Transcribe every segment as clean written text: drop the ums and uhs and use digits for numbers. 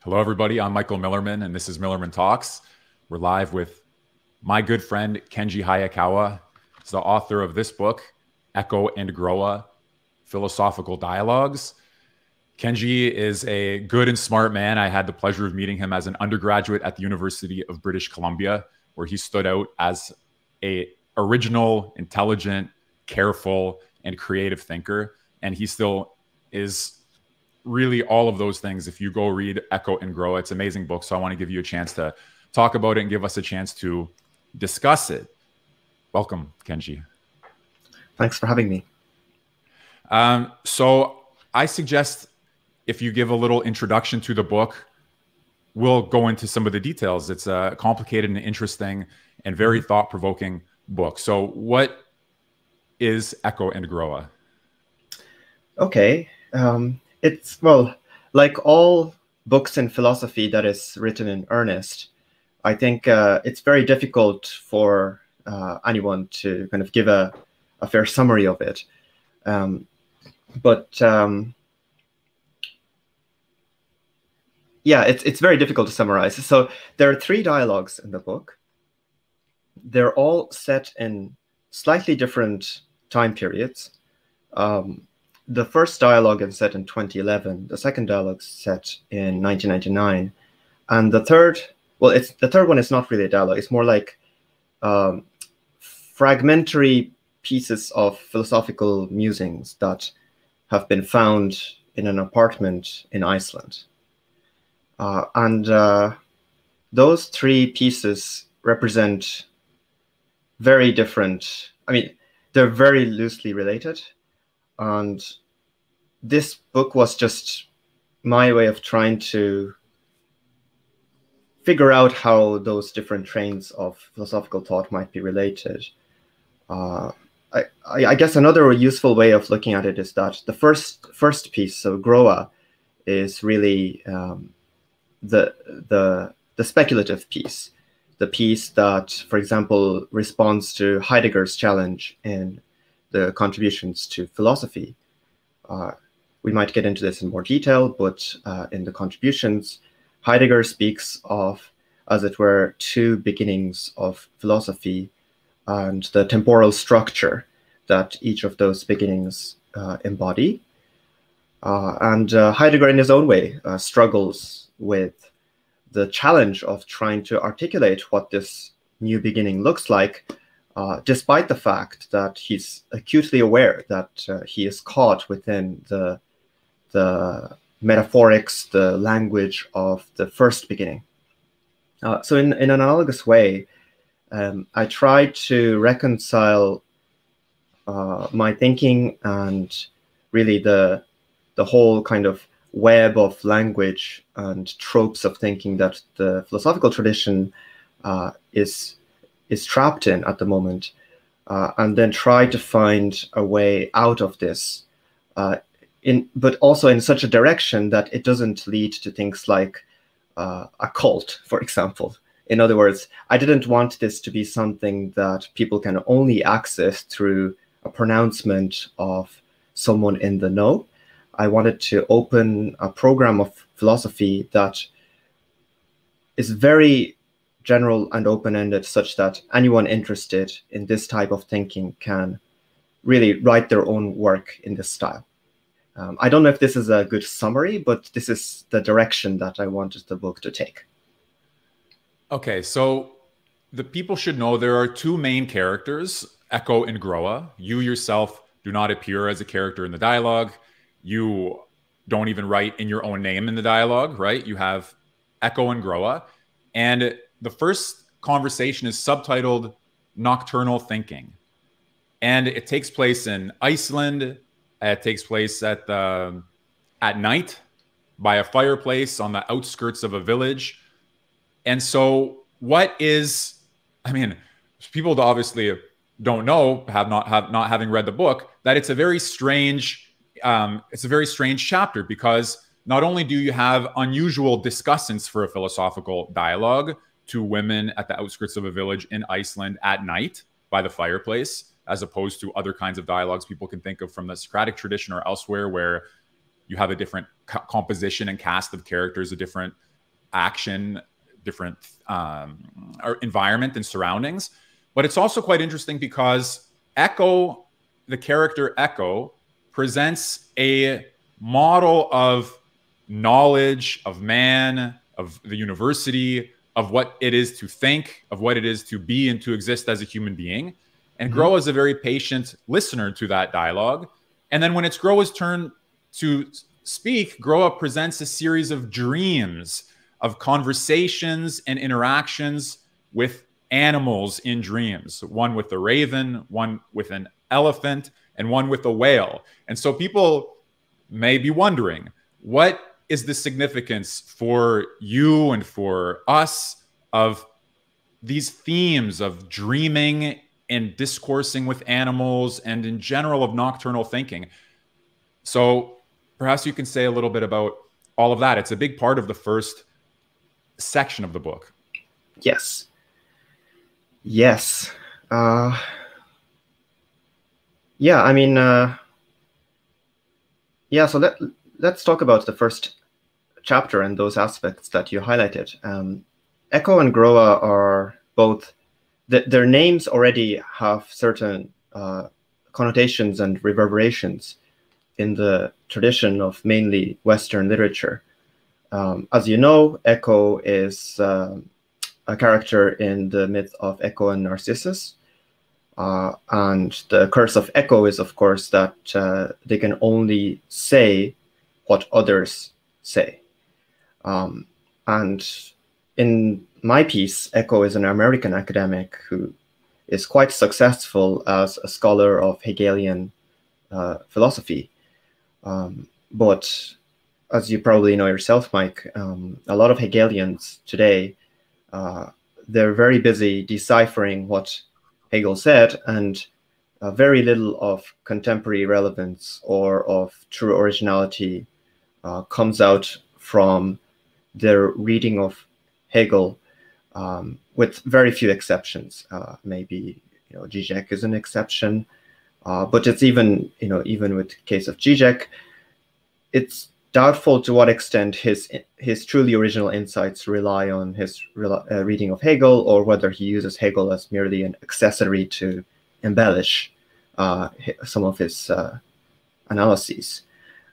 Hello, everybody. I'm Michael Millerman, and this is Millerman Talks. We're live with my good friend, Kenji Hayakawa. He's the author of this book, Echo and Groa, Philosophical Dialogues. Kenji is a good and smart man. I had the pleasure of meeting him as an undergraduate at the University of British Columbia, where he stood out as an original, intelligent, careful, and creative thinker. And he still is really all of those things. If you go read Echo and Groa, it's an amazing book. So I want to give you a chance to talk about it and give us a chance to discuss it. Welcome, Kenji. Thanks for having me. So I suggest if you give a little introduction to the book, we'll go into some of the details. It's a complicated and interesting and very thought-provoking book. So what is Echo and Groa? Okay. It's, well, like all books in philosophy that is written in earnest, I think it's very difficult for anyone to kind of give a fair summary of it. Yeah, it's very difficult to summarize. So there are three dialogues in the book. They're all set in slightly different time periods. The first dialogue is set in 2011. The second dialogue is set in 1999, and the third one is not really a dialogue. It's more like fragmentary pieces of philosophical musings that have been found in an apartment in Iceland. Those three pieces represent very different, I mean, they're very loosely related. And this book was just my way of trying to figure out how those different trains of philosophical thought might be related. I guess another useful way of looking at it is that the first piece, so Groa, is really the speculative piece, the piece that, for example, responds to Heidegger's challenge in the contributions to philosophy. We might get into this in more detail, but in the contributions, Heidegger speaks of, as it were, two beginnings of philosophy and the temporal structure that each of those beginnings embody. Heidegger, in his own way, struggles with the challenge of trying to articulate what this new beginning looks like, despite the fact that he's acutely aware that he is caught within the metaphorics, the language of the first beginning. So in an analogous way, I try to reconcile my thinking and really the whole kind of web of language and tropes of thinking that the philosophical tradition is trapped in at the moment, and then try to find a way out of this, but also in such a direction that it doesn't lead to things like a cult, for example. In other words, I didn't want this to be something that people can only access through a pronouncement of someone in the know. I wanted to open a program of philosophy that is very general and open-ended, such that anyone interested in this type of thinking can really write their own work in this style. I don't know if this is a good summary, but this is the direction that I wanted the book to take. Okay, so the people should know there are two main characters, Echo and Groa. You yourself do not appear as a character in the dialogue. You don't even write in your own name in the dialogue, right? You have Echo and Groa. And the first conversation is subtitled Nocturnal Thinking. And it takes place in Iceland. It takes place at night by a fireplace on the outskirts of a village. And so what is, I mean, people obviously don't know, not having read the book, that it's a very strange chapter, because not only do you have unusual discussants for a philosophical dialogue, two women at the outskirts of a village in Iceland at night by the fireplace, as opposed to other kinds of dialogues people can think of from the Socratic tradition or elsewhere, where you have a different composition and cast of characters, a different action, different environment and surroundings. But it's also quite interesting because Echo, the character Echo, presents a model of knowledge, of man, of the university, of what it is to think, of what it is to be and to exist as a human being. And Groa is a very patient listener to that dialogue. And then when it's Groa's turn to speak, Groa presents a series of dreams, of conversations and interactions with animals in dreams, one with the raven, one with an elephant, and one with a whale. And so people may be wondering, what is the significance for you and for us of these themes of dreaming and discoursing with animals and in general of nocturnal thinking? So perhaps you can say a little bit about all of that. It's a big part of the first section of the book. Yes. Yes. Yeah, I mean, yeah, so let's talk about the first chapter and those aspects that you highlighted. Echo and Groa are both, their names already have certain connotations and reverberations in the tradition of mainly Western literature. As you know, Echo is a character in the myth of Echo and Narcissus. And the curse of Echo is, of course, that they can only say what others say. And in my piece, Echo is an American academic who is quite successful as a scholar of Hegelian philosophy. But as you probably know yourself, Mike, a lot of Hegelians today, they're very busy deciphering what Hegel said, and very little of contemporary relevance or of true originality comes out from their reading of Hegel, with very few exceptions. Maybe Zizek is an exception, but it's even with the case of Zizek, it's doubtful to what extent his truly original insights rely on his reading of Hegel, or whether he uses Hegel as merely an accessory to embellish some of his analyses.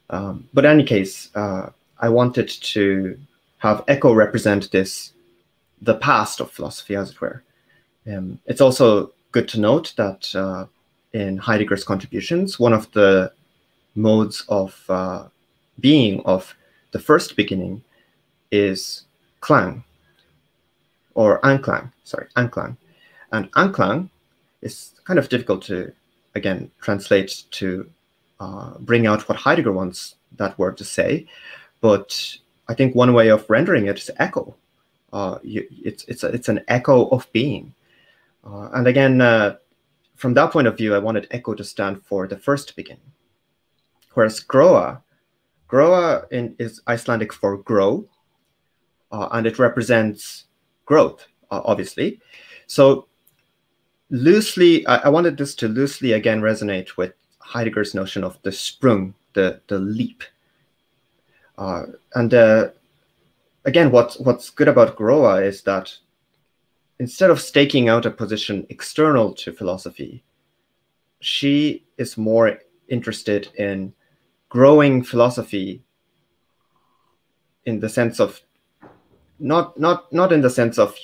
But in any case, I wanted to have Echo represent the past of philosophy, as it were. It's also good to note that in Heidegger's contributions, one of the modes of being of the first beginning is klang, or anklang. And anklang is kind of difficult to, again, translate to bring out what Heidegger wants that word to say. But I think one way of rendering it is echo. It's an echo of being. And again, from that point of view, I wanted echo to stand for the first beginning. Whereas Groa is Icelandic for grow, and it represents growth, obviously. So loosely, I wanted this to loosely, again, resonate with Heidegger's notion of the sprung, the leap. And again, what's good about Groa is that instead of staking out a position external to philosophy, she is more interested in growing philosophy in the sense of not in the sense of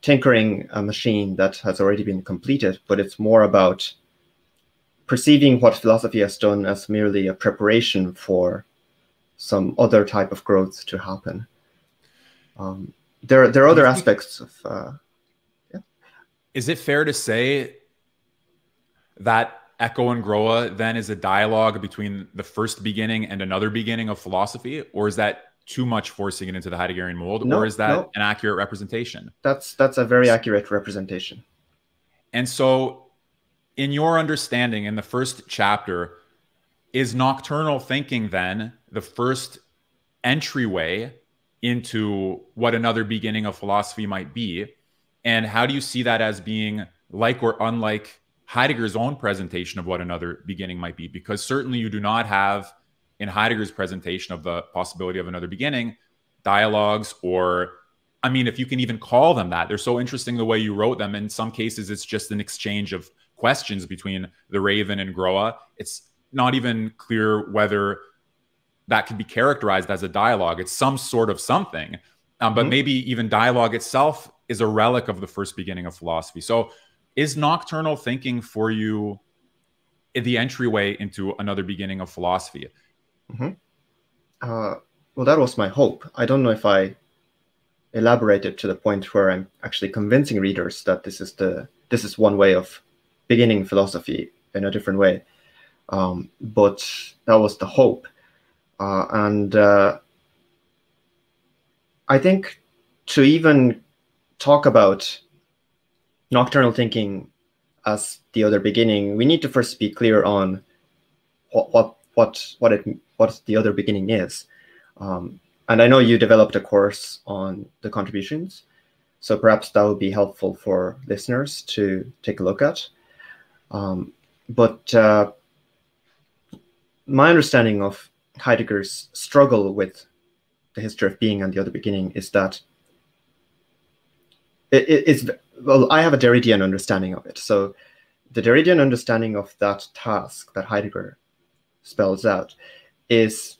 tinkering a machine that has already been completed, but it's more about perceiving what philosophy has done as merely a preparation for some other type of growth to happen. There are other aspects of. Yeah. Is it fair to say that Echo and Groa then is a dialogue between the first beginning and another beginning of philosophy, or is that too much forcing it into the Heideggerian mold, or is that an accurate representation? That's a very accurate representation. And so, in your understanding, in the first chapter, is nocturnal thinking then the first entryway into what another beginning of philosophy might be? And how do you see that as being like or unlike Heidegger's own presentation of what another beginning might be? Because certainly you do not have in Heidegger's presentation of the possibility of another beginning dialogues, or I mean, if you can even call them that. They're so interesting the way you wrote them. In some cases, it's just an exchange of questions between the Raven and Groa. It's not even clear whether that could be characterized as a dialogue. It's some sort of something. But maybe even dialogue itself is a relic of the first beginning of philosophy. So is nocturnal thinking for you the entryway into another beginning of philosophy? Well, that was my hope. I don't know if I elaborated to the point where I'm actually convincing readers that this is one way of beginning philosophy in a different way. But that was the hope. And I think to even talk about nocturnal thinking as the other beginning, we need to first be clear on what the other beginning is. And I know you developed a course on the contributions, so perhaps that would be helpful for listeners to take a look at. But my understanding of Heidegger's struggle with the history of being and the other beginning is that well, I have a Derridian understanding of it. So the Derridian understanding of that task that Heidegger spells out is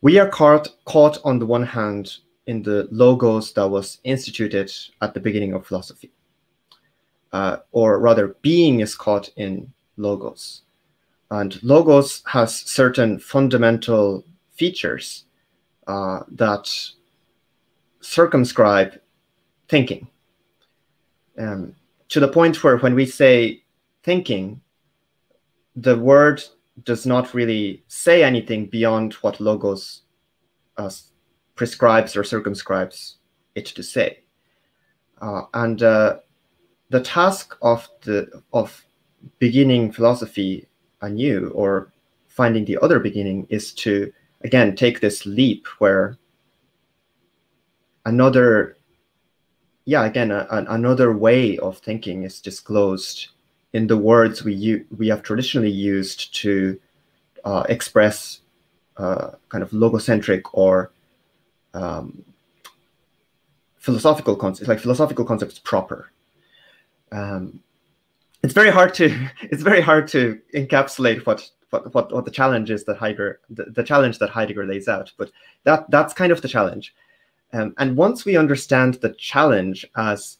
we are caught on the one hand in the logos that was instituted at the beginning of philosophy. Or rather, being is caught in logos. And logos has certain fundamental features that circumscribe thinking. To the point where when we say thinking, the word does not really say anything beyond what logos prescribes or circumscribes it to say. And the task of beginning philosophy anew, or finding the other beginning, is to, again, take this leap where another way of thinking is disclosed in the words we have traditionally used to express kind of logocentric or philosophical concepts, like philosophical concepts proper. It's very hard to encapsulate what the challenge is that Heidegger lays out, but that's kind of the challenge. And once we understand the challenge as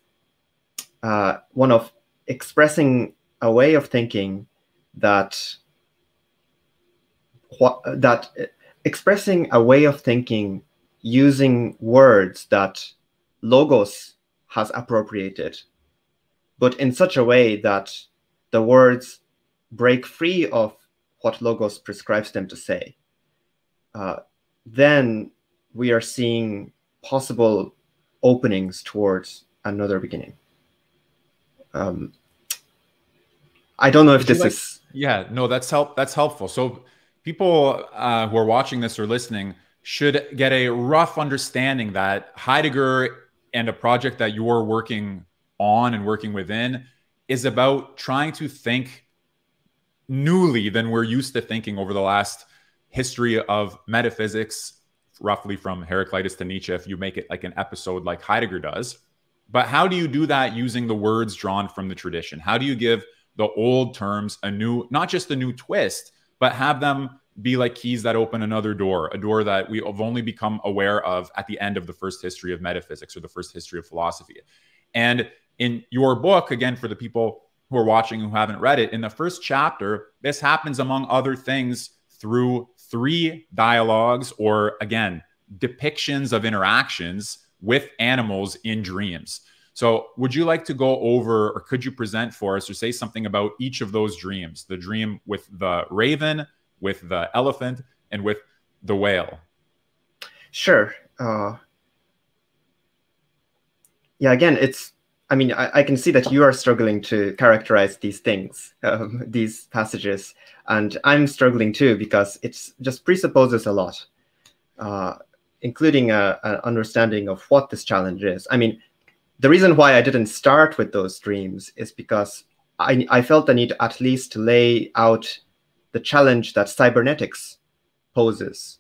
one of expressing a way of thinking expressing a way of thinking using words that logos has appropriated, but in such a way that the words break free of what logos prescribes them to say, then we are seeing possible openings towards another beginning. I don't know if this is... Yeah, no, that's helpful. So people who are watching this or listening should get a rough understanding that Heidegger and a project that you're working on and working within is about trying to think newly than we're used to thinking over the last history of metaphysics, roughly from Heraclitus to Nietzsche, if you make it like an episode like Heidegger does. But how do you do that using the words drawn from the tradition? How do you give the old terms a new, not just a new twist, but have them be like keys that open another door, a door that we have only become aware of at the end of the first history of metaphysics or the first history of philosophy? And in your book, again, for the people who are watching who haven't read it, in the first chapter, this happens, among other things, through 3 dialogues, or again, depictions of interactions with animals in dreams. So would you like to go over, or could you present for us or say something about each of those dreams? The dream with the raven, with the elephant, and with the whale. Sure. Yeah, again, I can see that you are struggling to characterize these things, these passages, and I'm struggling too, because it just presupposes a lot, including an understanding of what this challenge is. I mean, the reason why I didn't start with those dreams is because I felt the need at least to lay out the challenge that cybernetics poses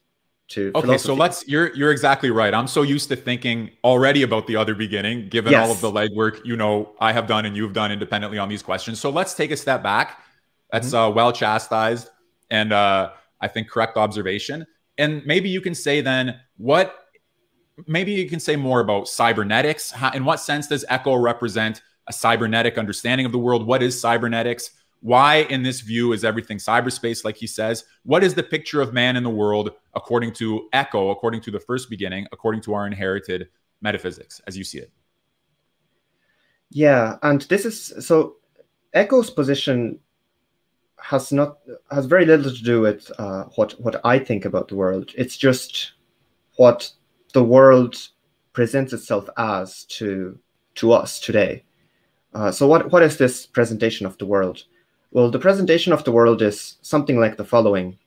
to Okay, so philosophy. you're exactly right. I'm so used to thinking already about the other beginning, given all of the Yes. legwork, I have done and you've done independently on these questions. So let's take a step back. That's Mhm. well chastised and I think correct observation. And maybe you can say then maybe you can say more about cybernetics. In what sense does Echo represent a cybernetic understanding of the world? What is cybernetics? Why, in this view, is everything cyberspace, like he says? What is the picture of man in the world according to Echo, according to the first beginning, according to our inherited metaphysics, as you see it? Yeah, and this is so Echo's position has very little to do with what I think about the world. It's just what the world presents itself as to us today. So what is this presentation of the world? Well, the presentation of the world is something like the following.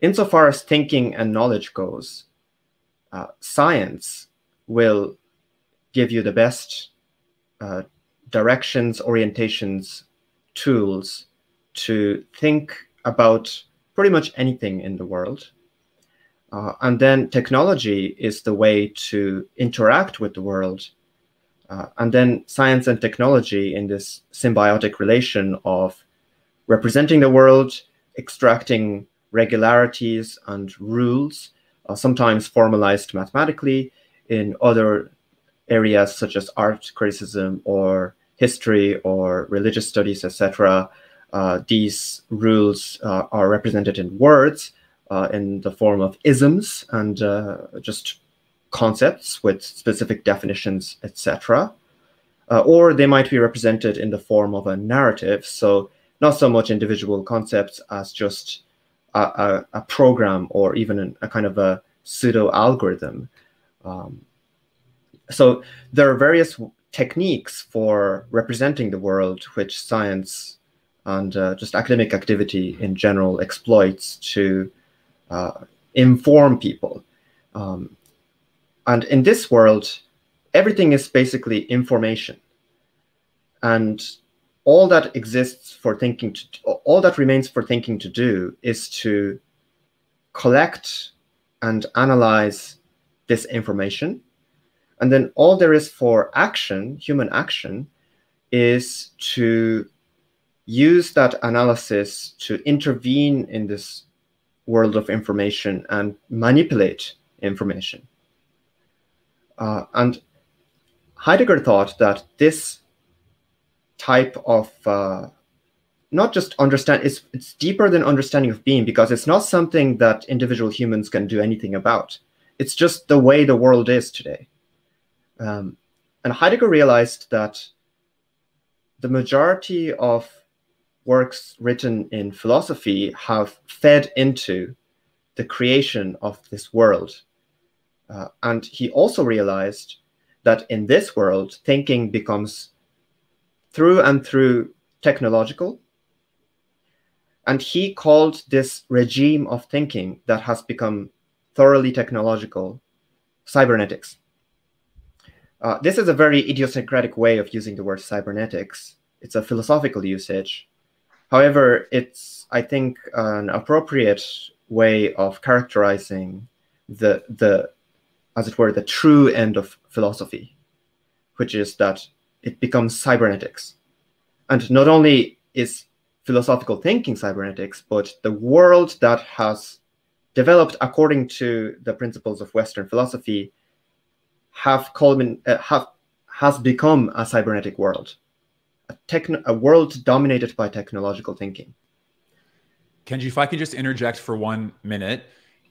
Insofar as thinking and knowledge goes, science will give you the best directions, orientations, tools to think about pretty much anything in the world. And then technology is the way to interact with the world. And then science and technology in this symbiotic relation of representing the world, extracting regularities and rules, sometimes formalized mathematically, in other areas such as art criticism or history or religious studies, etc. These rules are represented in words in the form of isms and just concepts with specific definitions, etc. Or they might be represented in the form of a narrative, so not so much individual concepts as just a program or even a kind of a pseudo algorithm. So there are various techniques for representing the world which science and just academic activity in general exploits to inform people. And in this world, everything is basically information. And all that all that remains for thinking to do is to collect and analyze this information. And then all there is for action, human action, is to use that analysis to intervene in this world of information and manipulate information. And Heidegger thought that this type of not just it's deeper than understanding of being, because it's not something that individual humans can do anything about. It's just the way the world is today. And Heidegger realized that the majority of works written in philosophy have fed into the creation of this world. And he also realized that in this world, thinking becomes through and through technological. And he called this regime of thinking that has become thoroughly technological cybernetics. This is a very idiosyncratic way of using the word cybernetics. It's a philosophical usage. However, it's, I think, an appropriate way of characterizing as it were, the true end of philosophy, which is that it becomes cybernetics. And not only is philosophical thinking cybernetics, but the world that has developed according to the principles of Western philosophy has become a cybernetic world, a world dominated by technological thinking. Kenji, if I could just interject for 1 minute,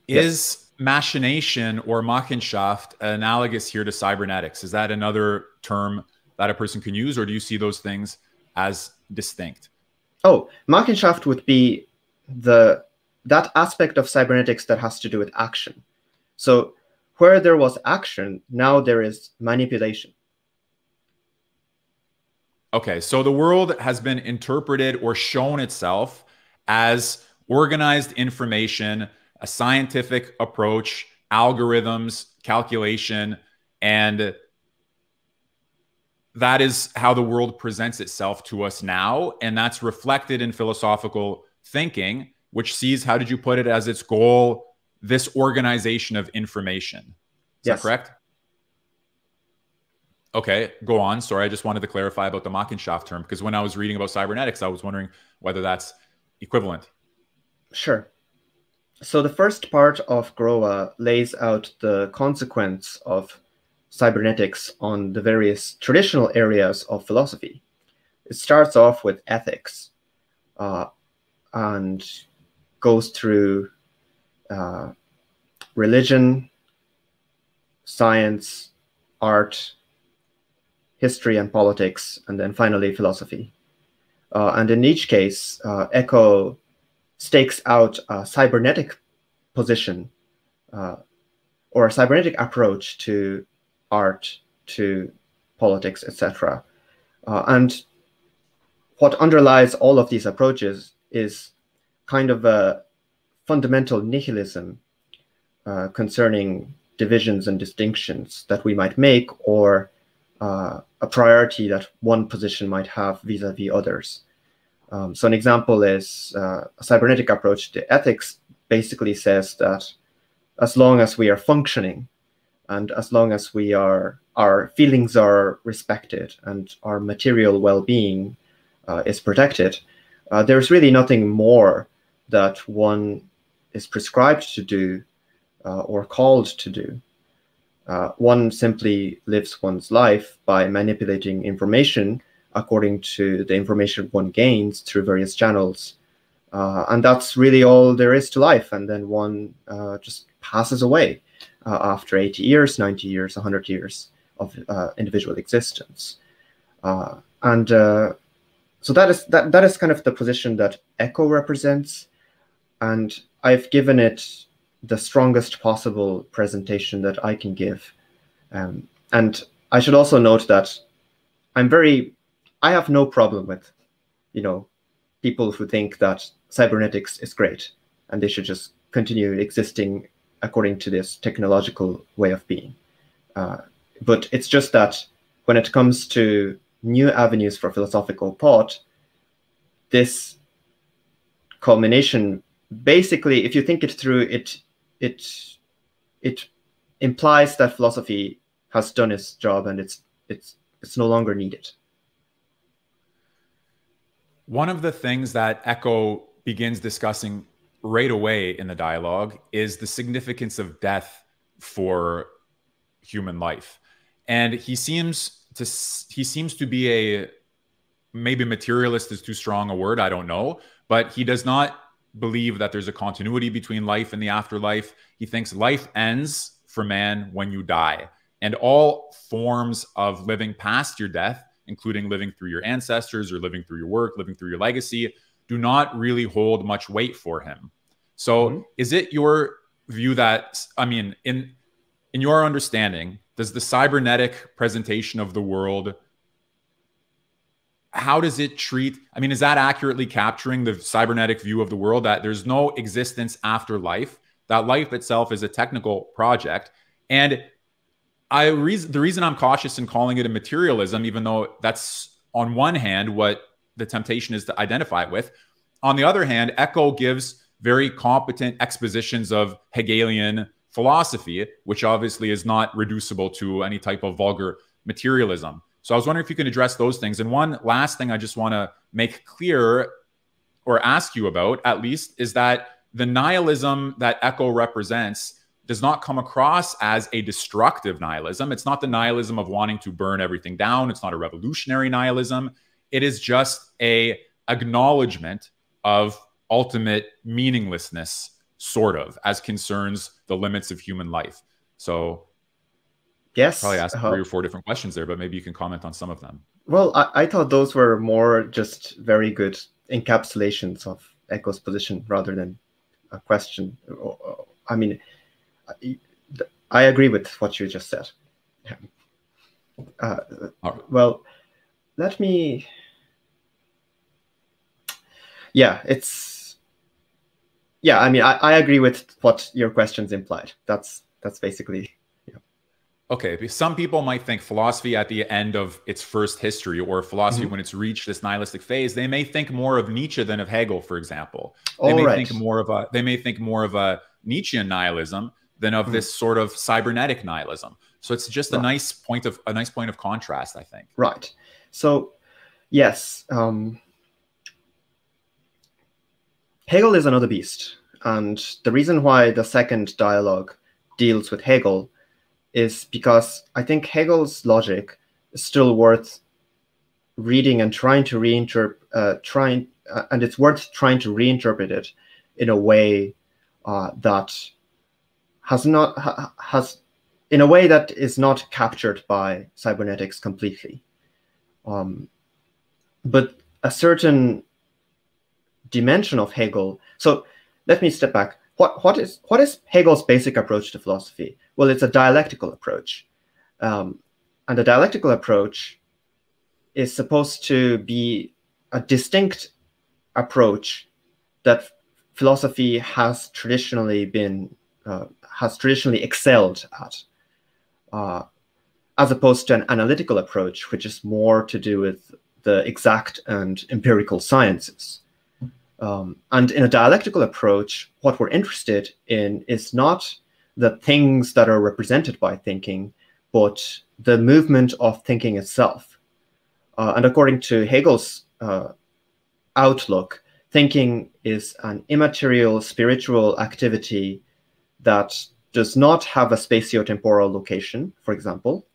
Yes. is machination or Machenschaft analogous here to cybernetics? Is that another term that a person can use, or do you see those things as distinct? Oh, Machenschaft would be that aspect of cybernetics that has to do with action. So where there was action, now there is manipulation. Okay, so the world has been interpreted or shown itself as organized information, a scientific approach, algorithms, calculation, and that is how the world presents itself to us now. And that's reflected in philosophical thinking. which sees, how did you put it, as its goal, this organization of information. Is that correct? Okay, go on. Sorry, I just wanted to clarify about the Machenschaft term, because when I was reading about cybernetics, I was wondering whether that's equivalent. Sure. So the first part of Groa lays out the consequence of cybernetics on the various traditional areas of philosophy. It starts off with ethics and goes through religion, science, art, history and politics, and then finally philosophy. And in each case, Echo stakes out a cybernetic position or a cybernetic approach to art, to politics, etc. And what underlies all of these approaches is kind of a fundamental nihilism concerning divisions and distinctions that we might make, or a priority that one position might have vis-a-vis others. So an example is a cybernetic approach to ethics basically says that as long as we are functioning and as long as our feelings are respected and our material well-being is protected, there's really nothing more that one is prescribed to do or called to do. One simply lives one's life by manipulating information according to the information one gains through various channels. And that's really all there is to life. And then one just passes away after 80 years, 90 years, 100 years of individual existence. So that is kind of the position that Echo represents. And I've given it the strongest possible presentation that I can give. And I should also note that I have no problem with, people who think that cybernetics is great and they should just continue existing according to this technological way of being. But it's just that when it comes to new avenues for philosophical thought, this culmination, basically, if you think it through, it implies that philosophy has done its job and it's no longer needed. One of the things that Echo begins discussing right away in the dialogue is the significance of death for human life. And he seems to be maybe materialist is too strong a word, I don't know, but he does not believe that there's a continuity between life and the afterlife. He thinks life ends for man when you die. And all forms of living past your death, including living through your ancestors or living through your work, living through your legacy, do not really hold much weight for him. So is it your view that, in your understanding, does the cybernetic presentation of the world, how does it treat, is that accurately capturing the cybernetic view of the world, that there's no existence after life, that life itself is a technical project? And the reason I'm cautious in calling it a materialism, even though that's on one hand what the temptation is to identify it with, on the other hand, Echo gives very competent expositions of Hegelian philosophy, which obviously is not reducible to any type of vulgar materialism. So I was wondering if you can address those things. And one last thing I just want to make clear, or ask you about at least, is that the nihilism that Echo represents does not come across as a destructive nihilism. It's not the nihilism of wanting to burn everything down. It's not a revolutionary nihilism. It is just an acknowledgement of ultimate meaninglessness, sort of, as concerns the limits of human life. So yes, probably asked 3 or 4 different questions there, but maybe you can comment on some of them. Well, I thought those were more just very good encapsulations of Echo's position rather than a question. I agree with what you just said. Well, let me... I agree with what your questions implied. That's basically... Okay, because some people might think philosophy at the end of its first history, or philosophy when it's reached this nihilistic phase, they may think more of Nietzsche than of Hegel, for example. They All may right. think more of a Nietzschean nihilism than of this sort of cybernetic nihilism. So it's just a nice point of contrast, I think. Right. So yes, Hegel is another beast, and the reason why the second dialogue deals with Hegel is because I think Hegel's logic is still worth reading and trying to reinterpret, and it's worth trying to reinterpret it in a way that in a way that is not captured by cybernetics completely. But a certain dimension of Hegel. So let me step back. What is Hegel's basic approach to philosophy? Well, it's a dialectical approach. And the dialectical approach is supposed to be a distinct approach that philosophy has traditionally excelled at, as opposed to an analytical approach, which is more to do with the exact and empirical sciences. And in a dialectical approach, what we're interested in is not the things that are represented by thinking, but the movement of thinking itself. And according to Hegel's outlook, thinking is an immaterial spiritual activity that does not have a spatiotemporal location, for example.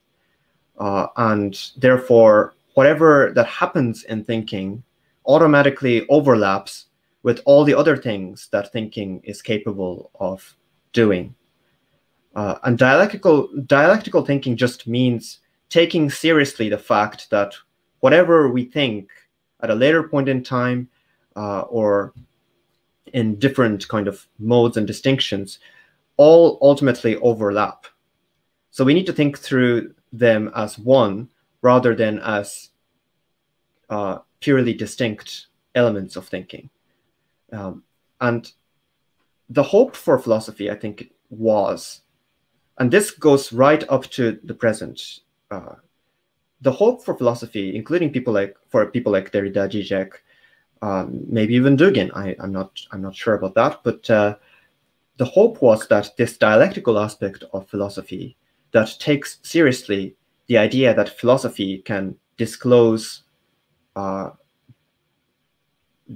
And therefore, whatever that happens in thinking automatically overlaps with all the other things that thinking is capable of doing. And dialectical thinking just means taking seriously the fact that whatever we think at a later point in time or in different kind of modes and distinctions all ultimately overlap. So we need to think through them as one rather than as purely distinct elements of thinking. And the hope for philosophy, I think, was, and this goes right up to the present, the hope for philosophy, including people like Derrida, Zizek, maybe even Dugin, I'm not sure about that, but the hope was that this dialectical aspect of philosophy that takes seriously the idea that philosophy can disclose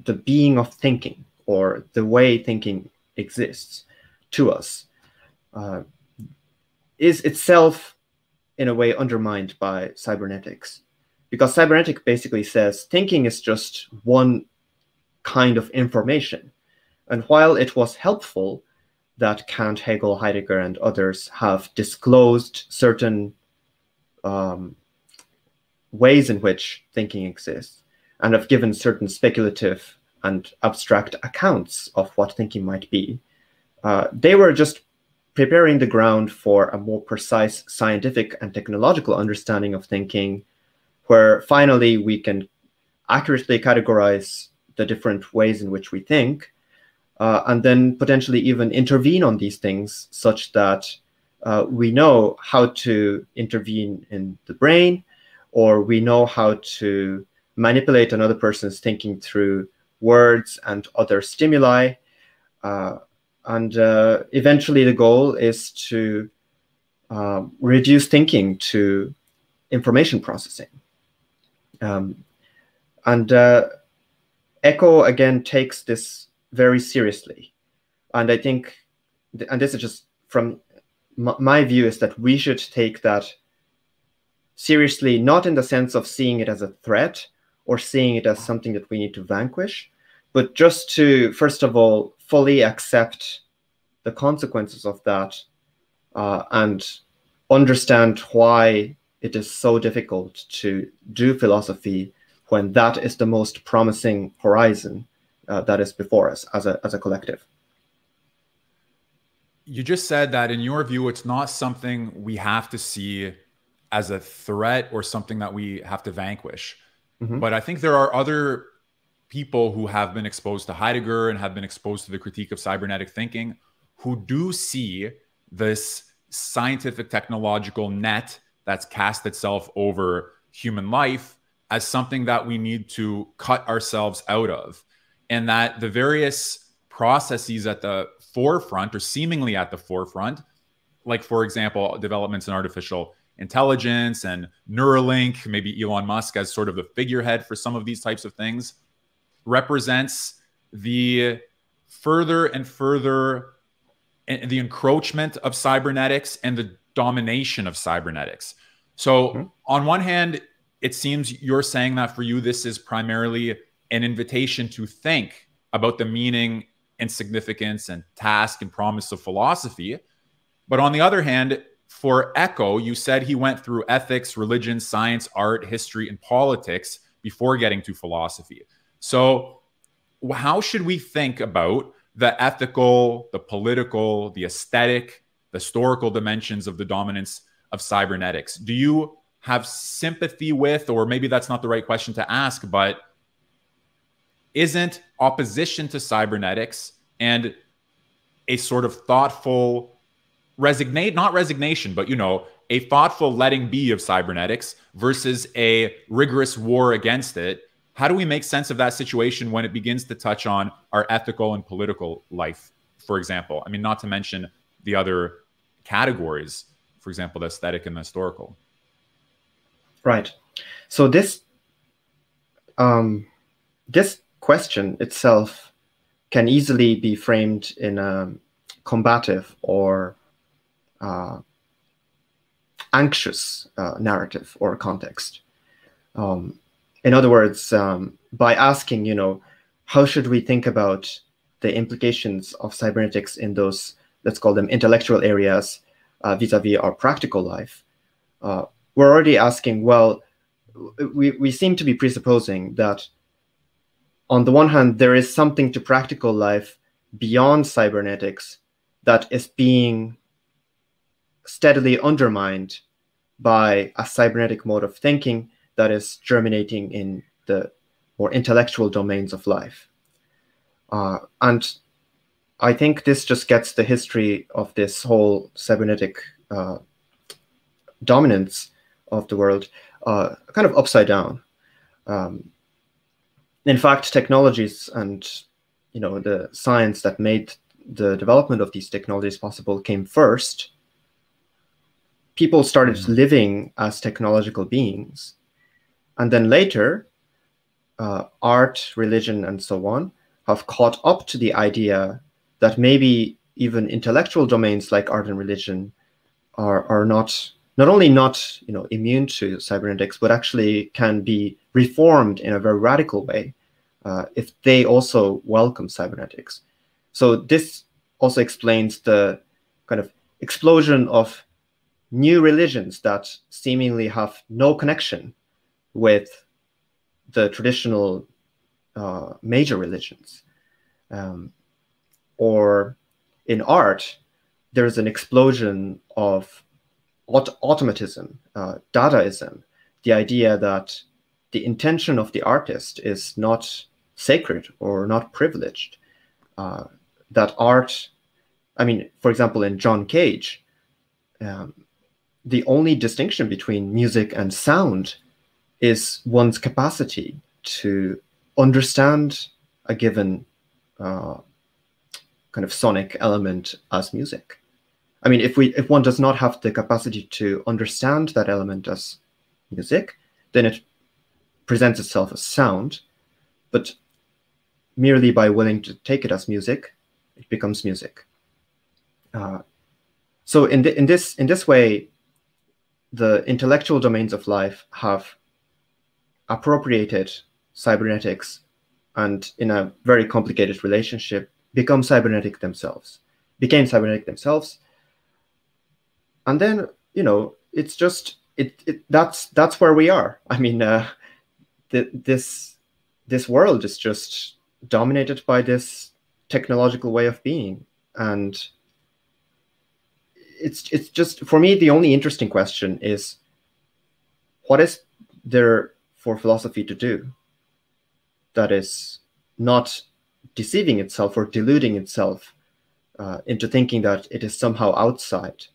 the being of thinking or the way thinking exists to us is itself in a way undermined by cybernetics, because cybernetic basically says thinking is just one kind of information. And while it was helpful that Kant, Hegel, Heidegger, and others have disclosed certain ways in which thinking exists and have given certain speculative and abstract accounts of what thinking might be, they were just preparing the ground for a more precise scientific and technological understanding of thinking, where finally we can accurately categorize the different ways in which we think, and then potentially even intervene on these things such that we know how to intervene in the brain, or we know how to manipulate another person's thinking through words and other stimuli. And eventually the goal is to reduce thinking to information processing. And Echo, again, takes this very seriously. And I think, and this is just from my view, is that we should take that seriously, not in the sense of seeing it as a threat or seeing it as something that we need to vanquish, but just to, first of all, fully accept the consequences of that and understand why it is so difficult to do philosophy when that is the most promising horizon that is before us as a collective. You just said that in your view, it's not something we have to see as a threat or something that we have to vanquish. Mm-hmm. But I think there are other people who have been exposed to Heidegger and have been exposed to the critique of cybernetic thinking who do see this scientific technological net that's cast itself over human life as something that we need to cut ourselves out of, and that the various processes at the forefront, or seemingly at the forefront, like, for example, developments in artificial intelligence and Neuralink, maybe Elon Musk as sort of the figurehead for some of these types of things, represents the further and further the encroachment of cybernetics and the domination of cybernetics. So on one hand, it seems you're saying that for you, this is primarily an invitation to think about the meaning and significance and task and promise of philosophy. But on the other hand, for Echo, you said he went through ethics, religion, science, art, history, and politics before getting to philosophy. So how should we think about the ethical, the political, the aesthetic, the historical dimensions of the dominance of cybernetics? Do you have sympathy with, or maybe that's not the right question to ask, but isn't opposition to cybernetics and a sort of thoughtful not resignation, but, a thoughtful letting be of cybernetics versus a rigorous war against it? How do we make sense of that situation when it begins to touch on our ethical and political life, for example? I mean, not to mention the other categories, for example, the aesthetic and the historical. Right. So this question itself can easily be framed in a combative or anxious narrative or context. In other words, by asking, how should we think about the implications of cybernetics in those, let's call them intellectual areas, vis-a-vis our practical life, we're already asking, well, we seem to be presupposing that on the one hand, there is something to practical life beyond cybernetics that is being steadily undermined by a cybernetic mode of thinking that is germinating in the more intellectual domains of life. And I think this just gets the history of this whole cybernetic dominance of the world kind of upside down. In fact, technologies and the science that made the development of these technologies possible came first. People started living as technological beings. And then later, art, religion, and so on have caught up to the idea that maybe even intellectual domains like art and religion are not only not immune to cybernetics, but actually can be reformed in a very radical way if they also welcome cybernetics. So this also explains the kind of explosion of new religions that seemingly have no connection with the traditional major religions. Or in art, there's an explosion of automatism, Dadaism, the idea that the intention of the artist is not sacred or not privileged. That art, for example, in John Cage, the only distinction between music and sound is one's capacity to understand a given kind of sonic element as music. If one does not have the capacity to understand that element as music, then it presents itself as sound. But merely by willing to take it as music, it becomes music. So in this way, the intellectual domains of life have appropriated cybernetics, and in a very complicated relationship, became cybernetic themselves. And then, it's just that's where we are. This world is just dominated by this technological way of being, and it's just, for me, the only interesting question is, what is there for philosophy to do that is not deceiving itself or deluding itself into thinking that it is somehow outside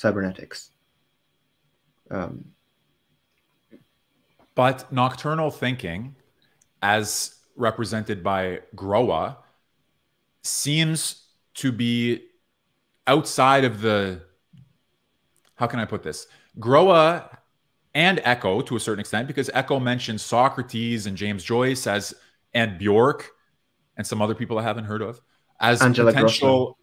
cybernetics. But nocturnal thinking, as represented by Groa, seems to be outside of the, how can I put this? Groa and Echo to a certain extent, because Echo mentions Socrates and James Joyce and Bjork and some other people I haven't heard of as Angela potential Grossman.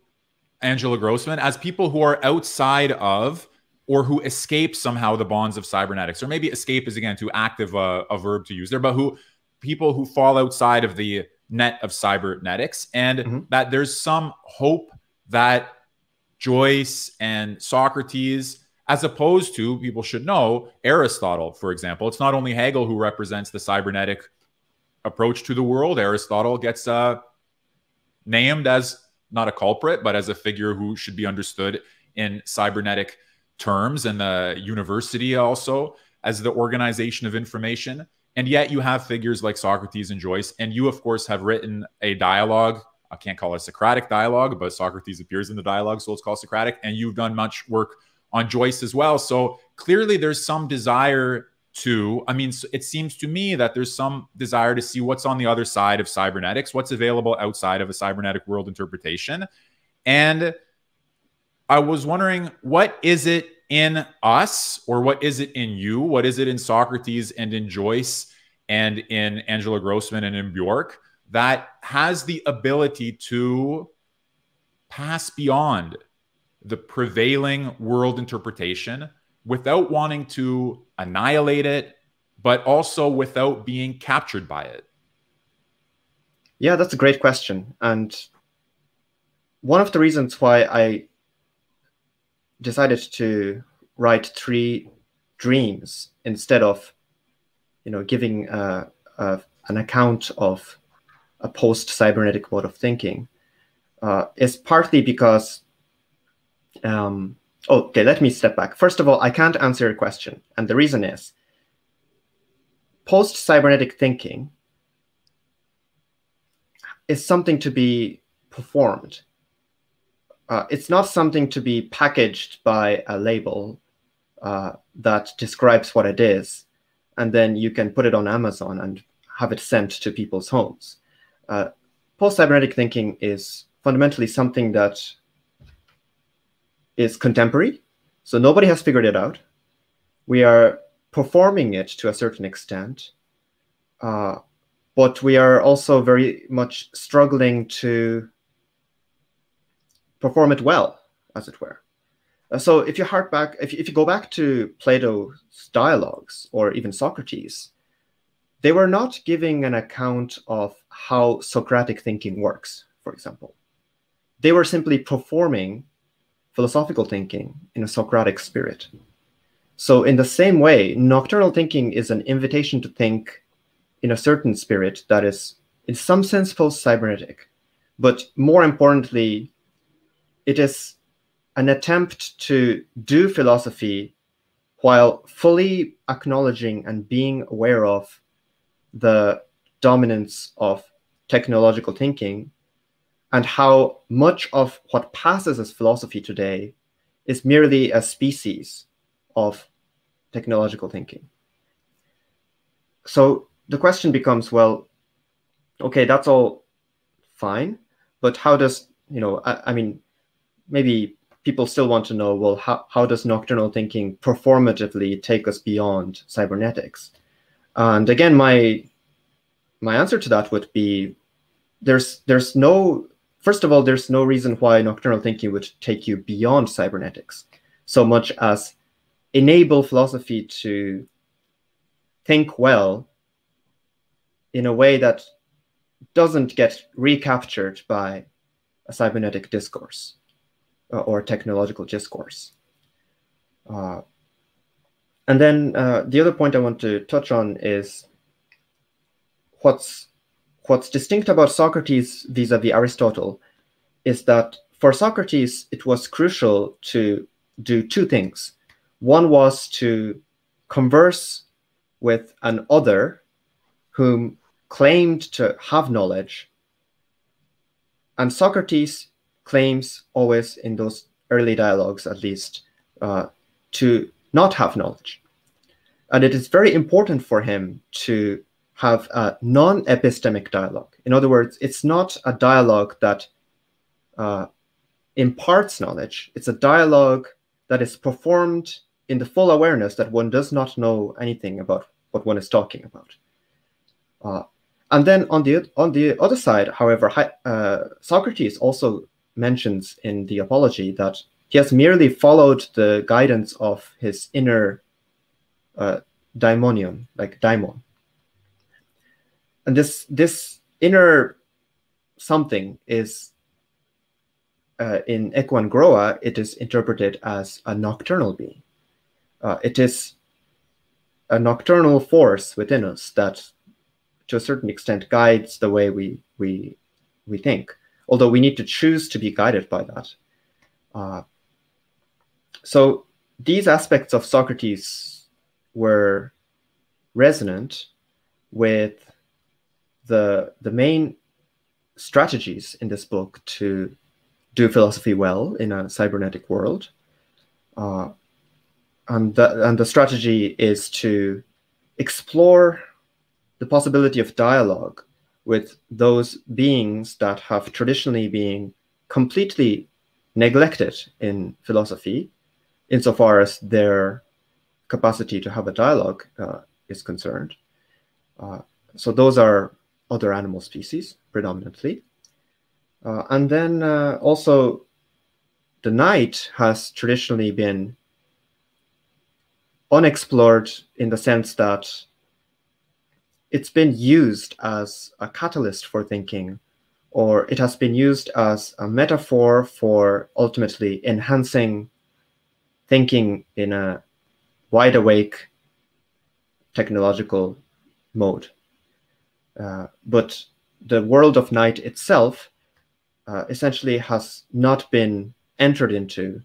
Angela Grossman, as people who are outside of or who escape somehow the bonds of cybernetics, or maybe escape is again too active a verb to use there, but people who fall outside of the net of cybernetics, and that there's some hope that Joyce and Socrates, as opposed to, people should know, Aristotle, for example. It's not only Hegel who represents the cybernetic approach to the world. Aristotle gets named as not a culprit, but as a figure who should be understood in cybernetic terms, and the university also as the organization of information. And yet you have figures like Socrates and Joyce, and you, of course, have written a dialogue. I can't call it a Socratic dialogue, but Socrates appears in the dialogue, so it's called Socratic. And you've done much work on Joyce as well. So clearly there's some desire to, I mean, it seems to me that there's some desire to see what's on the other side of cybernetics, what's available outside of a cybernetic world interpretation. And I was wondering, what is it in us, or what is it in you? What is it in Socrates and in Joyce and in Angela Grossman and in Bjork that has the ability to pass beyond the prevailing world interpretation without wanting to annihilate it, but also without being captured by it? Yeah, that's a great question. And one of the reasons why I decided to write 3 dreams instead of, giving an account of a post-cybernetic mode of thinking is partly because, okay, let me step back. First of all, I can't answer your question. And the reason is, post-cybernetic thinking is something to be performed. It's not something to be packaged by a label that describes what it is, and then you can put it on Amazon and have it sent to people's homes. Post-cybernetic thinking is fundamentally something that is contemporary, so nobody has figured it out. We are performing it to a certain extent, but we are also very much struggling to perform it well, as it were. So if you hark back, if you go back to Plato's dialogues, or even Socrates, they were not giving an account of how Socratic thinking works, for example. They were simply performing philosophical thinking in a Socratic spirit. So in the same way, nocturnal thinking is an invitation to think in a certain spirit that is, in some sense, post-cybernetic. But more importantly, it is an attempt to do philosophy while fully acknowledging and being aware of the dominance of technological thinking, and how much of what passes as philosophy today is merely a species of technological thinking. So the question becomes, well, okay, that's all fine, but how does, I mean, maybe people still want to know, well, how does nocturnal thinking performatively take us beyond cybernetics? And again, my answer to that would be, first of all, there's no reason why nocturnal thinking would take you beyond cybernetics, so much as enable philosophy to think well in a way that doesn't get recaptured by a cybernetic discourse or technological discourse. And then the other point I want to touch on is what's distinct about Socrates vis-a-vis Aristotle is that for Socrates, it was crucial to do 2 things. One was to converse with an other whom claimed to have knowledge. And Socrates claims always, in those early dialogues at least, to not have knowledge. And it is very important for him to have a non-epistemic dialogue. In other words, it's not a dialogue that imparts knowledge. It's a dialogue that is performed in the full awareness that one does not know anything about what one is talking about. And then on the other side, however, Socrates also mentions in the Apology that he has merely followed the guidance of his inner daimonion, like daimon. And this inner something is, in Echo and Groa, it is interpreted as a nocturnal being. It is a nocturnal force within us that, to a certain extent, guides the way we think, although we need to choose to be guided by that. So these aspects of Socrates were resonant with the main strategies in this book to do philosophy well in a cybernetic world. And the strategy is to explore the possibility of dialogue with those beings that have traditionally been completely neglected in philosophy, insofar as their capacity to have a dialogue is concerned. So those are other animal species, predominantly. And then also, the night has traditionally been unexplored in the sense that it's been used as a catalyst for thinking, or it has been used as a metaphor for ultimately enhancing thinking in a wide awake technological mode. But the world of night itself essentially has not been entered into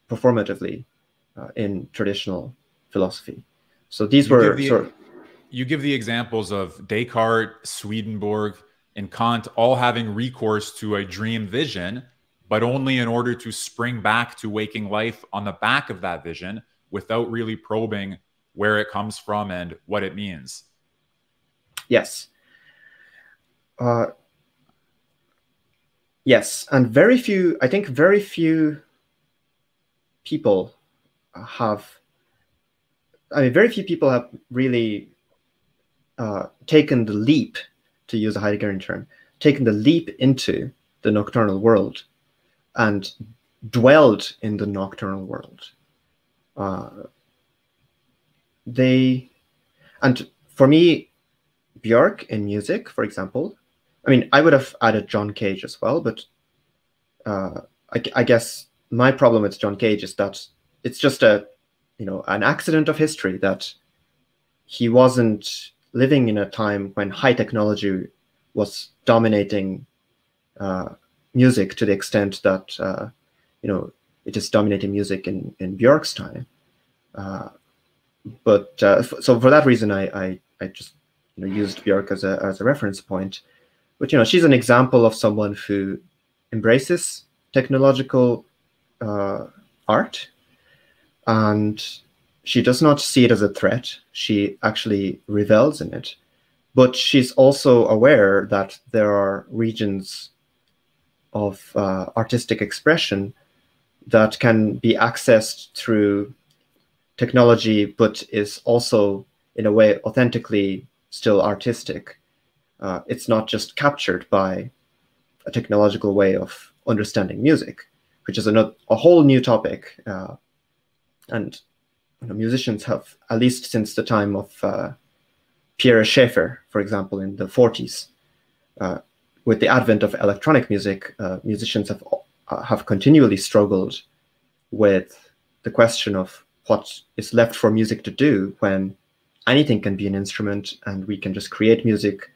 performatively in traditional philosophy. So these were sort of... You give the examples of Descartes, Swedenborg, and Kant all having recourse to a dream vision, but only in order to spring back to waking life on the back of that vision without really probing where it comes from and what it means. Yes. Yes, and very few people have really taken the leap, to use a Heideggerian term, taken the leap into the nocturnal world and dwelled in the nocturnal world. And for me, Bjork in music, for example, I mean, I would have added John Cage as well, but I guess my problem with John Cage is that it's just an accident of history that he wasn't living in a time when high technology was dominating music to the extent that it is dominating music in Bjork's time. So for that reason, I just used Bjork as a reference point. But she's an example of someone who embraces technological art, and she does not see it as a threat. She actually revels in it. But she's also aware that there are regions of artistic expression that can be accessed through technology, but is also, in a way, authentically still artistic. It's not just captured by a technological way of understanding music, which is a whole new topic. And musicians have, at least since the time of Pierre Schaeffer, for example, in the 40s, with the advent of electronic music, musicians have continually struggled with the question of what is left for music to do when anything can be an instrument and we can just create music.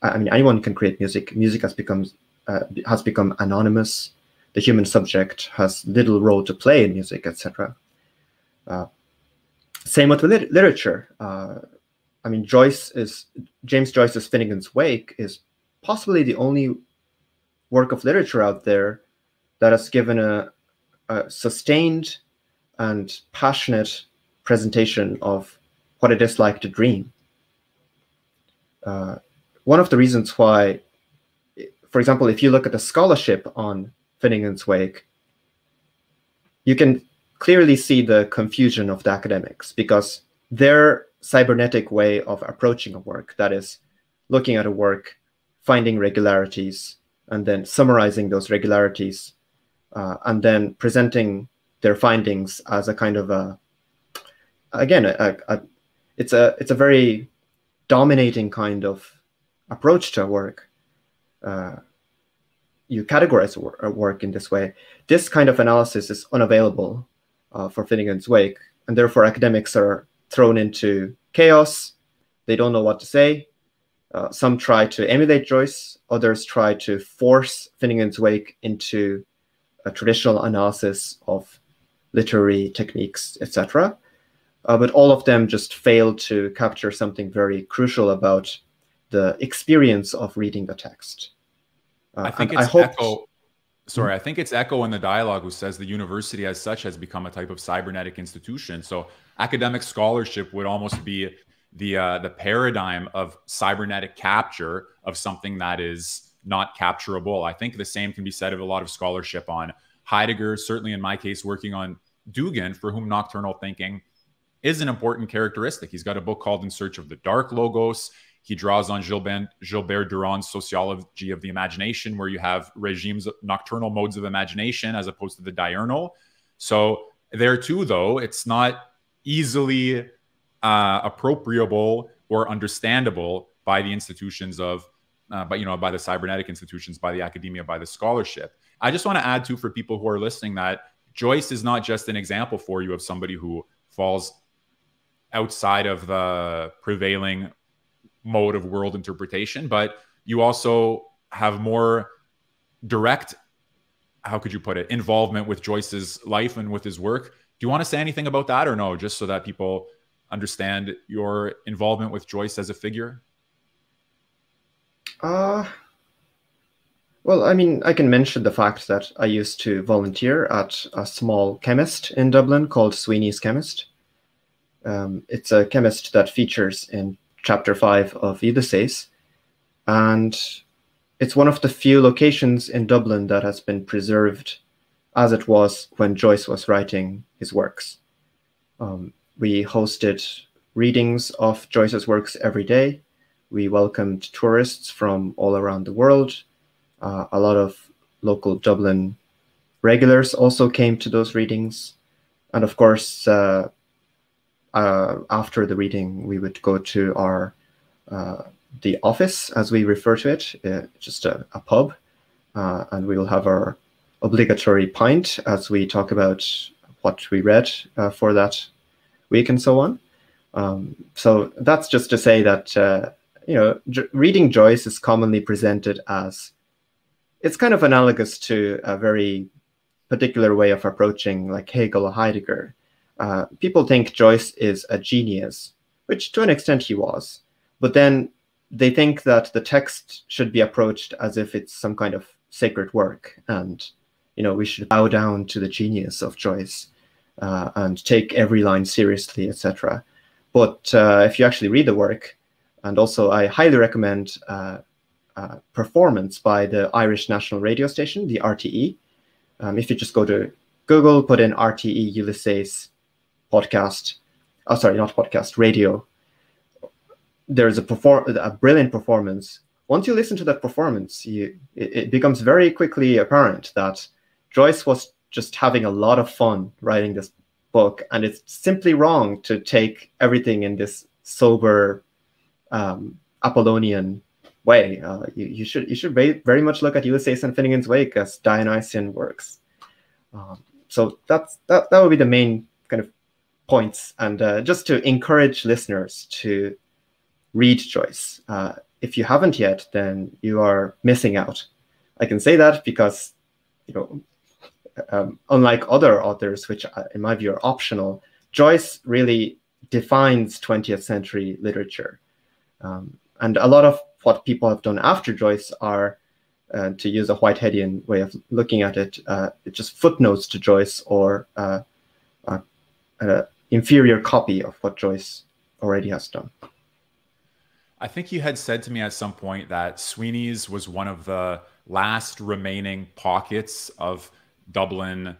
Anyone can create music. Music has become anonymous. The human subject has little role to play in music, etc. Same with literature. James Joyce's Finnegan's Wake is possibly the only work of literature out there that has given a sustained and passionate presentation of what it is like to dream. One of the reasons why, for example, if you look at the scholarship on Finnegan's Wake, you can clearly see the confusion of the academics, because their cybernetic way of approaching a work, that is, looking at a work, finding regularities, and then summarizing those regularities, and then presenting their findings as a kind of a, again, it's a very dominating kind of approach to a work. You categorize a work in this way. This kind of analysis is unavailable for Finnegan's Wake, and therefore academics are thrown into chaos. They don't know what to say. Some try to emulate Joyce, others try to force Finnegan's Wake into a traditional analysis of literary techniques, etc. But all of them just fail to capture something very crucial about the experience of reading the text. I think it's Echo. Sorry, I think it's Echo in the dialogue who says the university as such has become a type of cybernetic institution. So academic scholarship would almost be the paradigm of cybernetic capture of something that is not capturable. I think the same can be said of a lot of scholarship on Heidegger, certainly in my case, working on Dugan, for whom nocturnal thinking is an important characteristic. He's got a book called In Search of the Dark Logos. He draws on Gilbert Durand's Sociology of the Imagination, where you have regimes, nocturnal modes of imagination as opposed to the diurnal. So there too, though, it's not easily appropriable or understandable by the institutions of, by the cybernetic institutions, by the academia, by the scholarship. I just want to add too, for people who are listening, that Joyce is not just an example for you of somebody who falls outside of the prevailing mode of world interpretation, but you also have more direct, how could you put it, involvement with Joyce's life and with his work. Do you want to say anything about that, or no, just so that people understand your involvement with Joyce as a figure? Well, I mean, I can mention the fact that I used to volunteer at a small chemist in Dublin called Sweeney's Chemist. It's a chemist that features in Chapter 5 of Ulysses, and it's one of the few locations in Dublin that has been preserved as it was when Joyce was writing his works. We hosted readings of Joyce's works every day. We welcomed tourists from all around the world. A lot of local Dublin regulars also came to those readings. And of course, after the reading, we would go to our the office, as we refer to it, just a pub, and we will have our obligatory pint as we talk about what we read for that week and so on. So that's just to say that reading Joyce is commonly presented as, it's kind of analogous to a very particular way of approaching like Hegel or Heidegger. People think Joyce is a genius, which to an extent he was, but then they think that the text should be approached as if it's some kind of sacred work, and we should bow down to the genius of Joyce and take every line seriously, etc. But if you actually read the work, and also I highly recommend Performance by the Irish National Radio Station, the RTE. If you just go to Google, put in RTE Ulysses podcast, radio, there's a brilliant performance. Once you listen to that performance, it becomes very quickly apparent that Joyce was just having a lot of fun writing this book, and it's simply wrong to take everything in this sober Apollonian way. You should very much look at Ulysses and Finnegan's Wake as Dionysian works. So that would be the main kind of points, and just to encourage listeners to read Joyce. If you haven't yet, then you are missing out. I can say that because, unlike other authors, which in my view are optional, Joyce really defines 20th century literature. And a lot of what people have done after Joyce are to use a Whiteheadian way of looking at it, it's just footnotes to Joyce, or an inferior copy of what Joyce already has done. I think you had said to me at some point that Sweeney's was one of the last remaining pockets of Dublin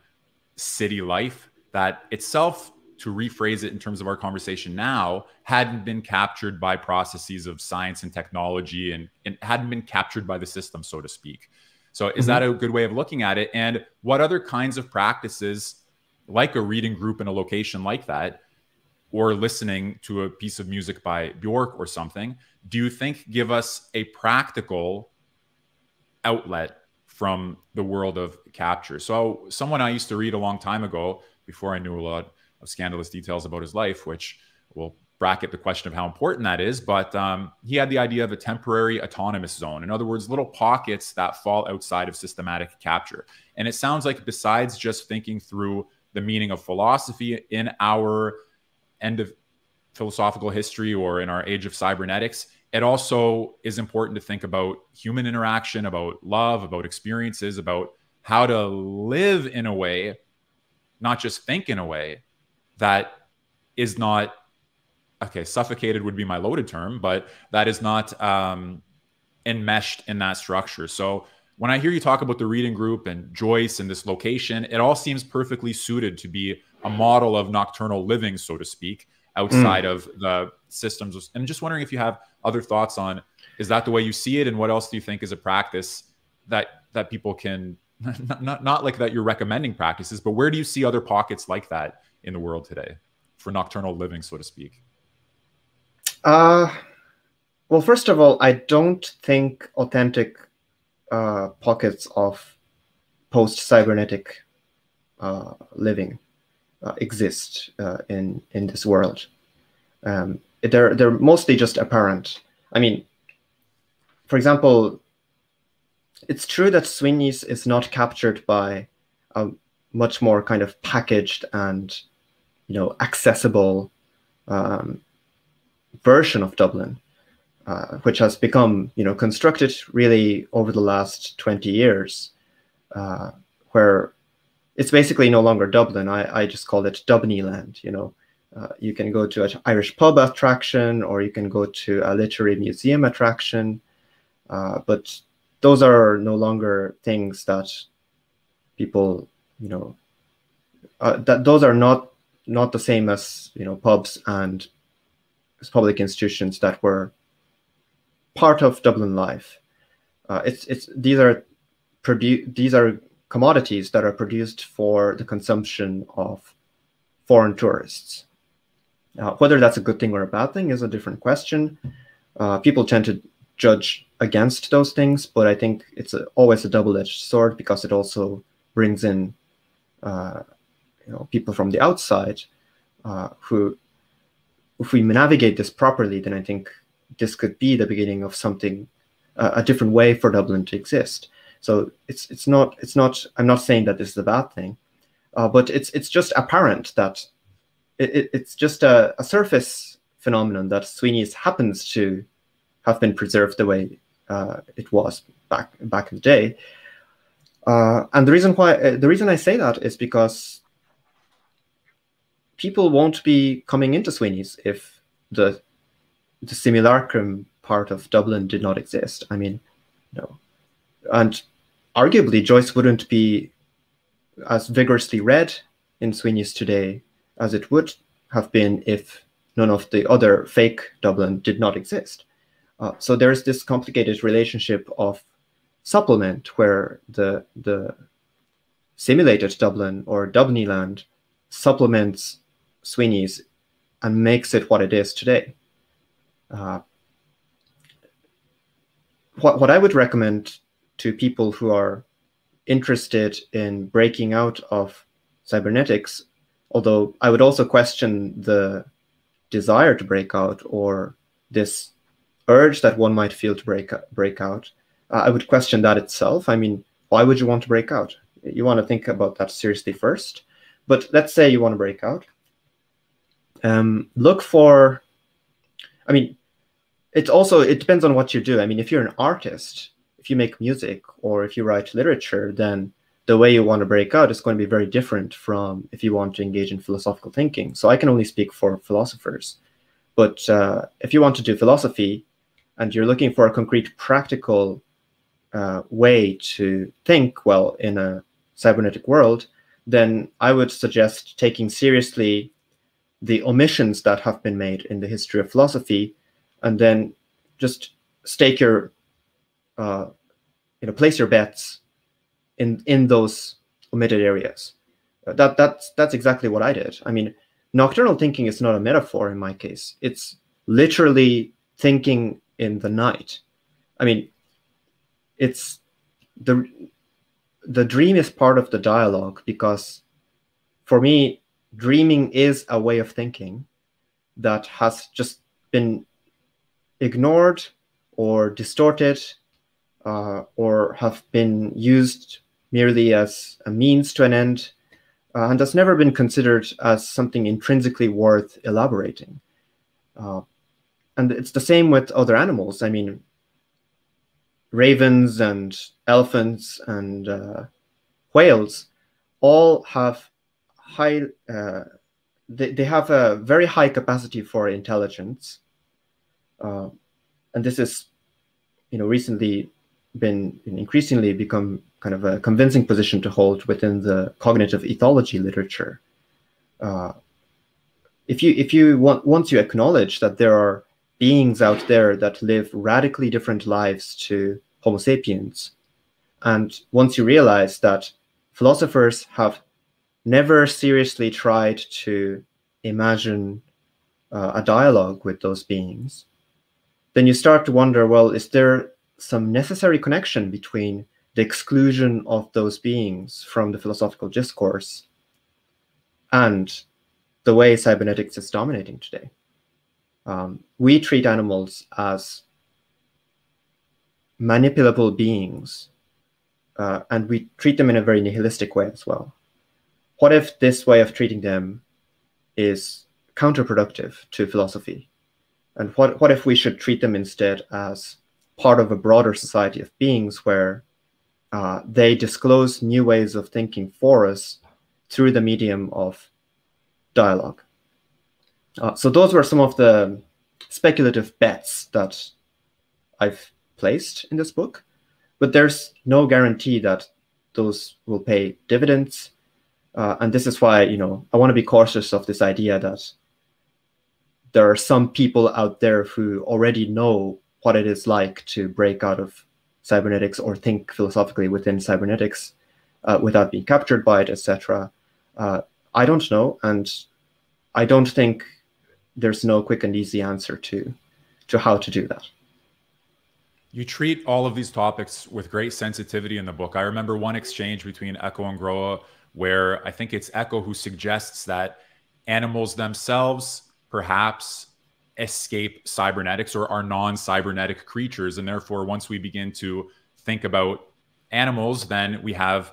city life that itself, to rephrase it in terms of our conversation now, hadn't been captured by processes of science and technology, and it hadn't been captured by the system, so to speak. So is that a good way of looking at it? And what other kinds of practices, like a reading group in a location like that, or listening to a piece of music by Bjork or something, do you think give us a practical outlet from the world of capture? So someone I used to read a long time ago, before I knew a lot of scandalous details about his life, which will bracket the question of how important that is, but he had the idea of a temporary autonomous zone. In other words, little pockets that fall outside of systematic capture. And it sounds like, besides just thinking through the meaning of philosophy in our end of philosophical history or in our age of cybernetics, it also is important to think about human interaction, about love, about experiences, about how to live in a way, not just think in a way, that is not, okay, suffocated would be my loaded term, but that is not enmeshed in that structure. So when I hear you talk about the reading group and Joyce and this location, it all seems perfectly suited to be a model of nocturnal living, so to speak, outside of the systems. And I'm just wondering if you have other thoughts on, is that the way you see it? And what else do you think is a practice that people can, not like that you're recommending practices, but where do you see other pockets like that in the world today for nocturnal living, so to speak? Well, first of all, I don't think authentic pockets of post-cybernetic living exist in this world. They're mostly just apparent. I mean, for example, it's true that Sweeney's is not captured by a much more kind of packaged and, accessible version of Dublin, which has become, constructed really over the last 20 years, where it's basically no longer Dublin. I just call it Dubneyland. You can go to an Irish pub attraction, or you can go to a literary museum attraction, but those are no longer things that people, that those are not the same as pubs and public institutions that were part of Dublin life. These are commodities that are produced for the consumption of foreign tourists. Whether that's a good thing or a bad thing is a different question. People tend to judge against those things, but I think it's always a double-edged sword, because it also brings in people from the outside who, if we navigate this properly, then I think this could be the beginning of something, a different way for Dublin to exist. So it's not. I'm not saying that this is a bad thing, but it's just apparent that it's just a surface phenomenon that Sweeney's happens to have been preserved the way it was back in the day. And the reason I say that is because people won't be coming into Sweeney's if the simulacrum part of Dublin did not exist. I mean, and arguably Joyce wouldn't be as vigorously read in Sweeney's today as it would have been if none of the other fake Dublin did not exist. So there's this complicated relationship of supplement where the simulated Dublin, or Dubneyland, supplements Sweeney's and makes it what it is today. What I would recommend to people who are interested in breaking out of cybernetics, although I would also question the desire to break out, or this urge that one might feel to break out, I would question that itself. I mean, why would you want to break out? You want to think about that seriously first. But let's say you want to break out. Look for, I mean, it depends on what you do. I mean, if you're an artist, if you make music or if you write literature, then the way you want to break out is going to be very different from if you want to engage in philosophical thinking. So I can only speak for philosophers. But if you want to do philosophy and you're looking for a concrete, practical way to think well in a cybernetic world, then I would suggest taking seriously the omissions that have been made in the history of philosophy, and then just stake your, place your bets in those omitted areas. That's exactly what I did. I mean, nocturnal thinking is not a metaphor in my case. It's literally thinking in the night. I mean, it's the dream is part of the dialogue, because for me, dreaming is a way of thinking that has just been ignored or distorted or have been used merely as a means to an end, and has never been considered as something intrinsically worth elaborating. And it's the same with other animals. I mean, ravens and elephants and whales all have they have a very high capacity for intelligence, and this is, recently been increasingly become kind of a convincing position to hold within the cognitive ethology literature. Once you acknowledge that there are beings out there that live radically different lives to Homo sapiens, and once you realize that philosophers have never seriously tried to imagine a dialogue with those beings, then you start to wonder, well, is there some necessary connection between the exclusion of those beings from the philosophical discourse and the way cybernetics is dominating today? We treat animals as manipulable beings, and we treat them in a very nihilistic way as well. What if this way of treating them is counterproductive to philosophy? And what if we should treat them instead as part of a broader society of beings where they disclose new ways of thinking for us through the medium of dialogue? So those were some of the speculative bets that I've placed in this book, but there's no guarantee that those will pay dividends. And this is why, I want to be cautious of this idea that there are some people out there who already know what it is like to break out of cybernetics or think philosophically within cybernetics without being captured by it, etc. I don't know, and I don't think there's no quick and easy answer to how to do that. You treat all of these topics with great sensitivity in the book. I remember one exchange between Echo and Groa where I think it's Echo who suggests that animals themselves perhaps escape cybernetics or are non-cybernetic creatures. And therefore, once we begin to think about animals, then we have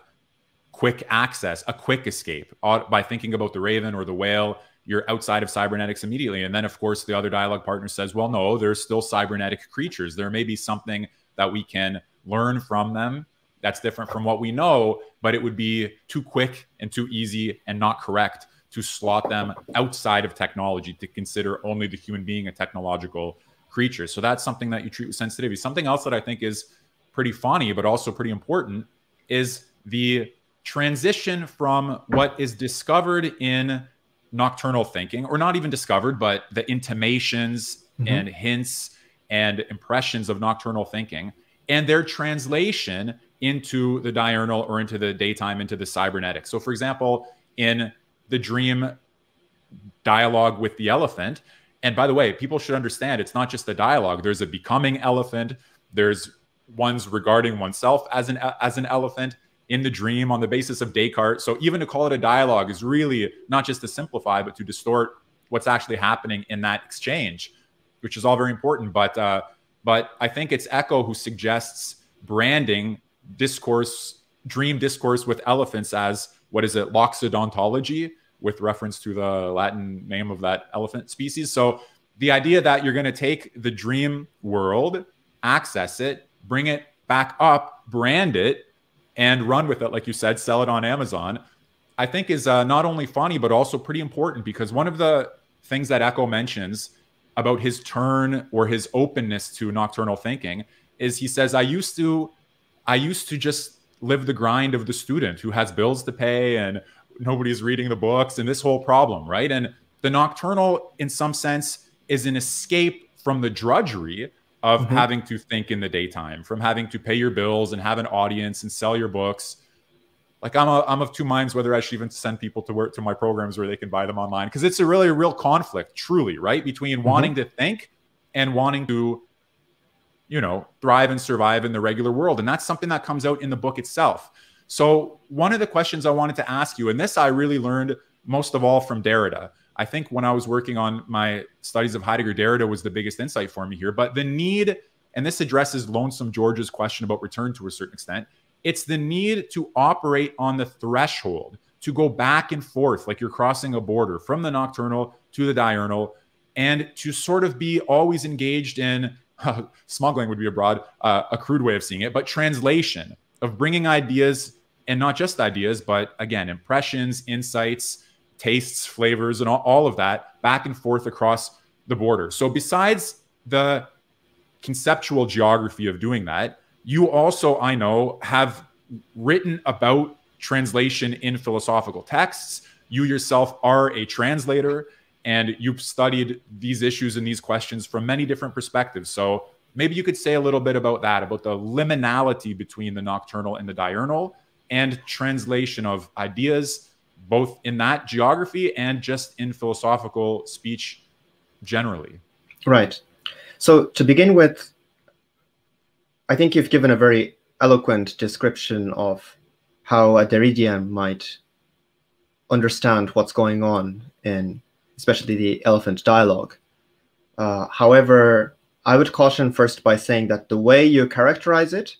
quick access, a quick escape. By thinking about the raven or the whale, you're outside of cybernetics immediately. And then, of course, the other dialogue partner says, well, no, there's still cybernetic creatures. There may be something that we can learn from them that's different from what we know, but it would be too quick and too easy and not correct to slot them outside of technology, to consider only the human being a technological creature. So that's something that you treat with sensitivity. Something else that I think is pretty funny, but also pretty important, is the transition from what is discovered in nocturnal thinking, or not even discovered, but the intimations and hints and impressions of nocturnal thinking, and their translation into the diurnal or into the daytime, into the cybernetic. So for example, in the dream dialogue with the elephant, and by the way, people should understand it's not just the dialogue. There's a becoming elephant. There's ones regarding oneself as an elephant in the dream on the basis of Descartes. So even to call it a dialogue is really not just to simplify, but to distort what's actually happening in that exchange, which is all very important. But I think it's Echo who suggests branding dream discourse with elephants as, what is it, loxodontology, with reference to the Latin name of that elephant species. So the idea that you're going to take the dream world, access it, bring it back up, brand it, and run with it, like you said, sell it on Amazon, I think is not only funny, but also pretty important, because one of the things that Echo mentions about his turn or his openness to nocturnal thinking is he says, I used to just live the grind of the student who has bills to pay and nobody's reading the books and this whole problem, right? And the nocturnal, in some sense, is an escape from the drudgery of having to think in the daytime, from having to pay your bills and have an audience and sell your books. Like I'm of two minds whether I should even send people to work to my programs where they can buy them online, because it's a real conflict, truly, right, between wanting to think and wanting to, you know, thrive and survive in the regular world. And that's something that comes out in the book itself. So one of the questions I wanted to ask you, and this I really learned most of all from Derrida. I think when I was working on my studies of Heidegger, Derrida was the biggest insight for me here. But the need, and this addresses Lonesome George's question about return to a certain extent, it's the need to operate on the threshold, to go back and forth like you're crossing a border from the nocturnal to the diurnal, and to sort of be always engaged in, smuggling would be a crude way of seeing it, but translation of bringing ideas, and not just ideas, but again, impressions, insights, tastes, flavors, and all of that back and forth across the border. So besides the conceptual geography of doing that, you also, I know, have written about translation in philosophical texts. You yourself are a translator, and you've studied these issues and these questions from many different perspectives. So maybe you could say a little bit about that, about the liminality between the nocturnal and the diurnal, and translation of ideas, both in that geography and just in philosophical speech generally. Right. So to begin with, I think you've given a very eloquent description of how a Derridian might understand what's going on in especially the elephant dialogue. However, I would caution first by saying that the way you characterize it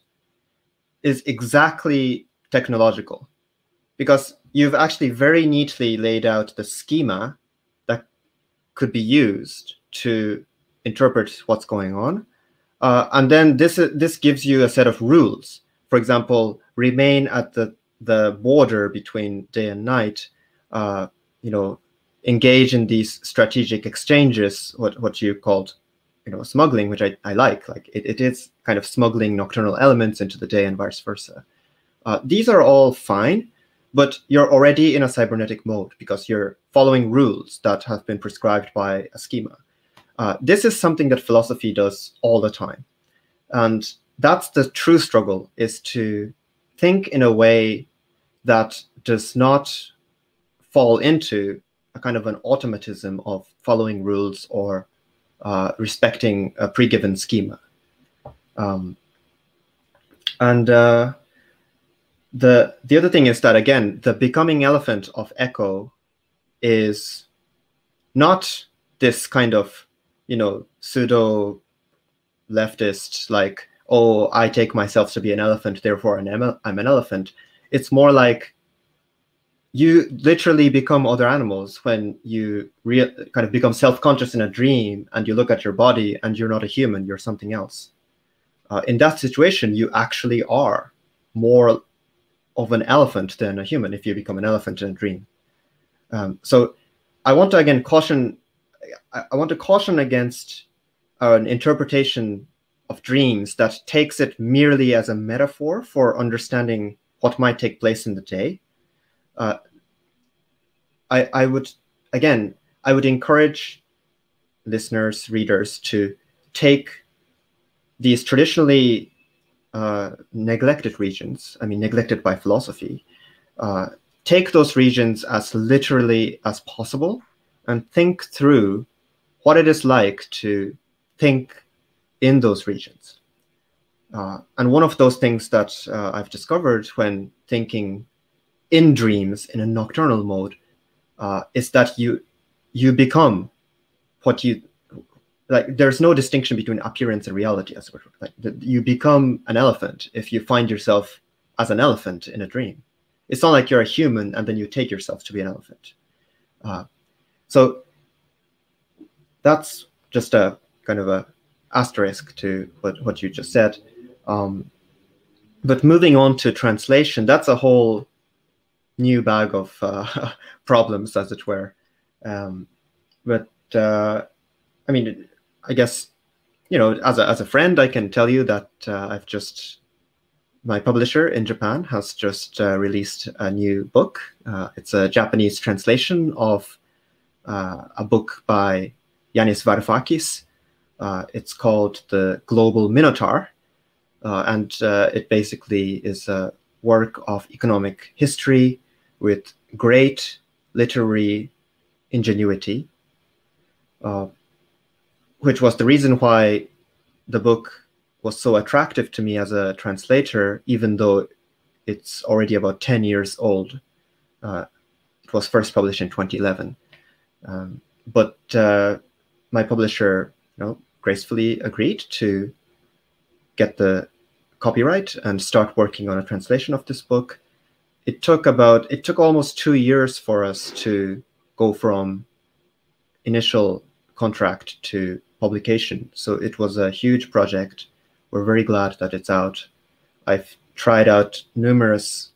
is exactly technological, because you've actually very neatly laid out the schema that could be used to interpret what's going on. And then this gives you a set of rules. For example, remain at the border between day and night, engage in these strategic exchanges, what you called, smuggling, which I like. Like it is kind of smuggling nocturnal elements into the day and vice versa. These are all fine, but you're already in a cybernetic mode because you're following rules that have been prescribed by a schema. This is something that philosophy does all the time. And that's the true struggle, is to think in a way that does not fall into a kind of an automatism of following rules or respecting a pre-given schema. The other thing is that, again, the becoming elephant of Echo is not this kind of, pseudo leftist, like, oh, I take myself to be an elephant, therefore I'm an elephant. It's more like you literally become other animals when you kind of become self-conscious in a dream and you look at your body and you're not a human, you're something else. In that situation, you actually are more of an elephant than a human if you become an elephant in a dream. So I want to again caution against an interpretation of dreams that takes it merely as a metaphor for understanding what might take place in the day. I would encourage listeners, readers, to take these traditionally neglected regions, neglected by philosophy, take those regions as literally as possible and think through what it is like to think in those regions. And one of those things that I've discovered when thinking in dreams in a nocturnal mode is that you become what you like. There's no distinction between appearance and reality, as it were. Like, you become an elephant if you find yourself as an elephant in a dream. It's not like you're a human and then you take yourself to be an elephant. So that's just a kind of a asterisk to what you just said. But moving on to translation, that's a whole new bag of problems, as it were. But I mean, I guess, you know, as a friend, I can tell you that my publisher in Japan has just released a new book. It's a Japanese translation of a book by Yanis Varoufakis. It's called The Global Minotaur, and it basically is a work of economic history with great literary ingenuity, which was the reason why the book was so attractive to me as a translator, even though it's already about 10 years old. It was first published in 2011. But my publisher, you know, gracefully agreed to get the copyright and start working on a translation of this book. It took almost 2 years for us to go from initial contract to publication. So it was a huge project. We're very glad that it's out. I've tried out numerous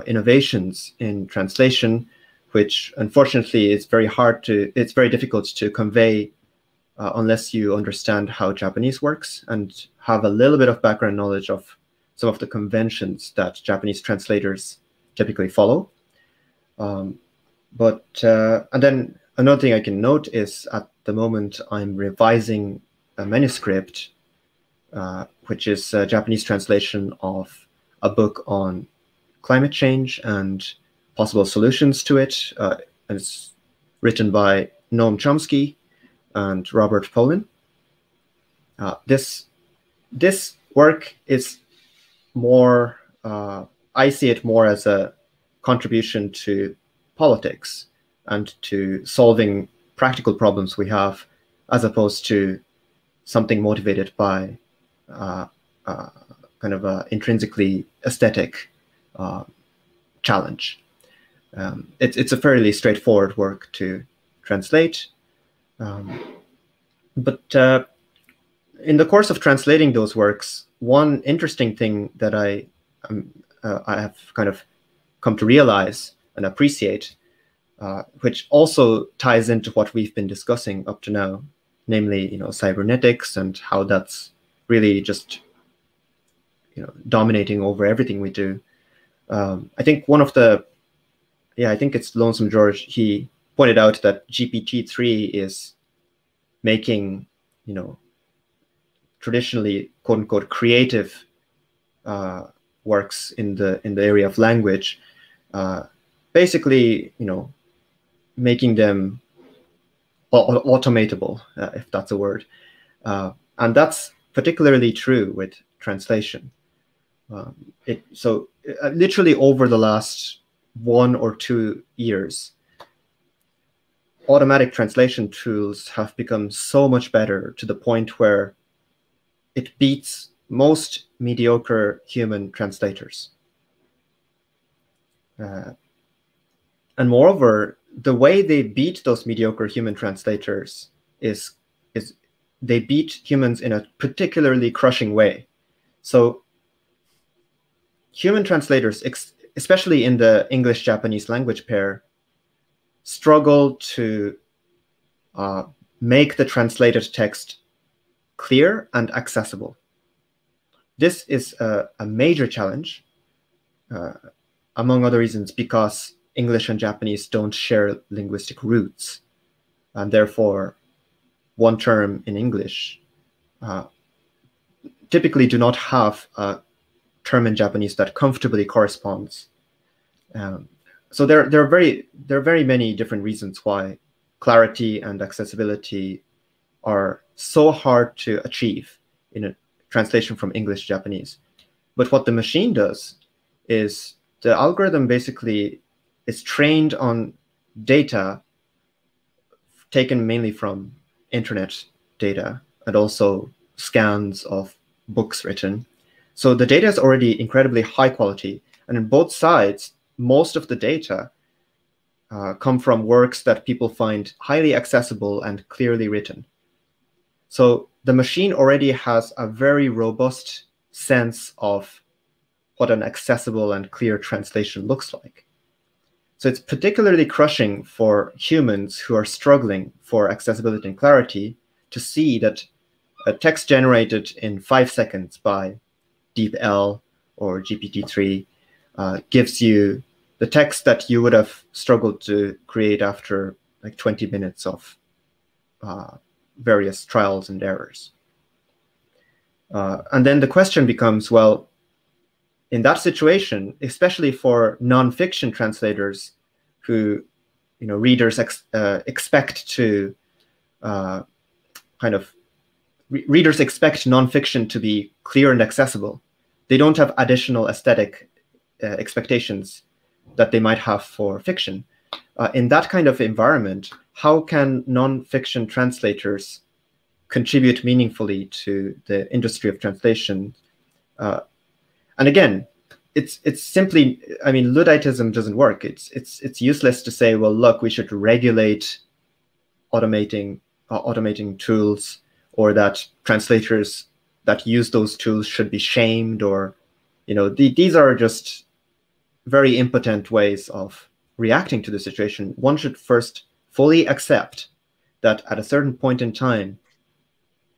innovations in translation, which unfortunately it's very difficult to convey unless you understand how Japanese works and have a little bit of background knowledge of some of the conventions that Japanese translators typically follow. And then another thing I can note is at the moment I'm revising a manuscript, which is a Japanese translation of a book on climate change and possible solutions to it. And it's written by Noam Chomsky and Robert Pollin. This work is more, I see it more as a contribution to politics and to solving practical problems we have, as opposed to something motivated by kind of a intrinsically aesthetic challenge. It's a fairly straightforward work to translate. But in the course of translating those works, one interesting thing that I have kind of come to realize and appreciate, which also ties into what we've been discussing up to now, namely, you know, cybernetics and how that's really just, you know, dominating over everything we do. I think I think it's Lonesome George, he pointed out that GPT-3 is making, you know, traditionally quote unquote creative works in the area of language, basically, you know, making them automatable, if that's a word. And that's particularly true with translation. Literally over the last 1 or 2 years, automatic translation tools have become so much better to the point where it beats most mediocre human translators. And moreover, the way they beat those mediocre human translators is they beat humans in a particularly crushing way. So human translators, especially in the English-Japanese language pair, struggle to make the translated text clear and accessible. This is a major challenge, among other reasons, because English and Japanese don't share linguistic roots, and therefore one term in English typically do not have a term in Japanese that comfortably corresponds. So there are very many different reasons why clarity and accessibility are so hard to achieve in a translation from English to Japanese. But what the machine does is the algorithm basically is trained on data taken mainly from internet data and also scans of books written. So the data is already incredibly high quality, and on both sides, most of the data come from works that people find highly accessible and clearly written. So the machine already has a very robust sense of what an accessible and clear translation looks like. So it's particularly crushing for humans who are struggling for accessibility and clarity to see that a text generated in 5 seconds by DeepL or GPT-3 gives you the text that you would have struggled to create after like 20 minutes of various trials and errors. And then the question becomes, well, in that situation, especially for nonfiction translators who, readers expect to readers expect nonfiction to be clear and accessible. They don't have additional aesthetic expectations that they might have for fiction. In that kind of environment, how can nonfiction translators contribute meaningfully to the industry of translation? And again, it's simply, Ludditism doesn't work. It's useless to say, well, look, we should regulate automating tools, or that translators that use those tools should be shamed, or these are just very impotent ways of reacting to the situation. One should first fully accept that at a certain point in time,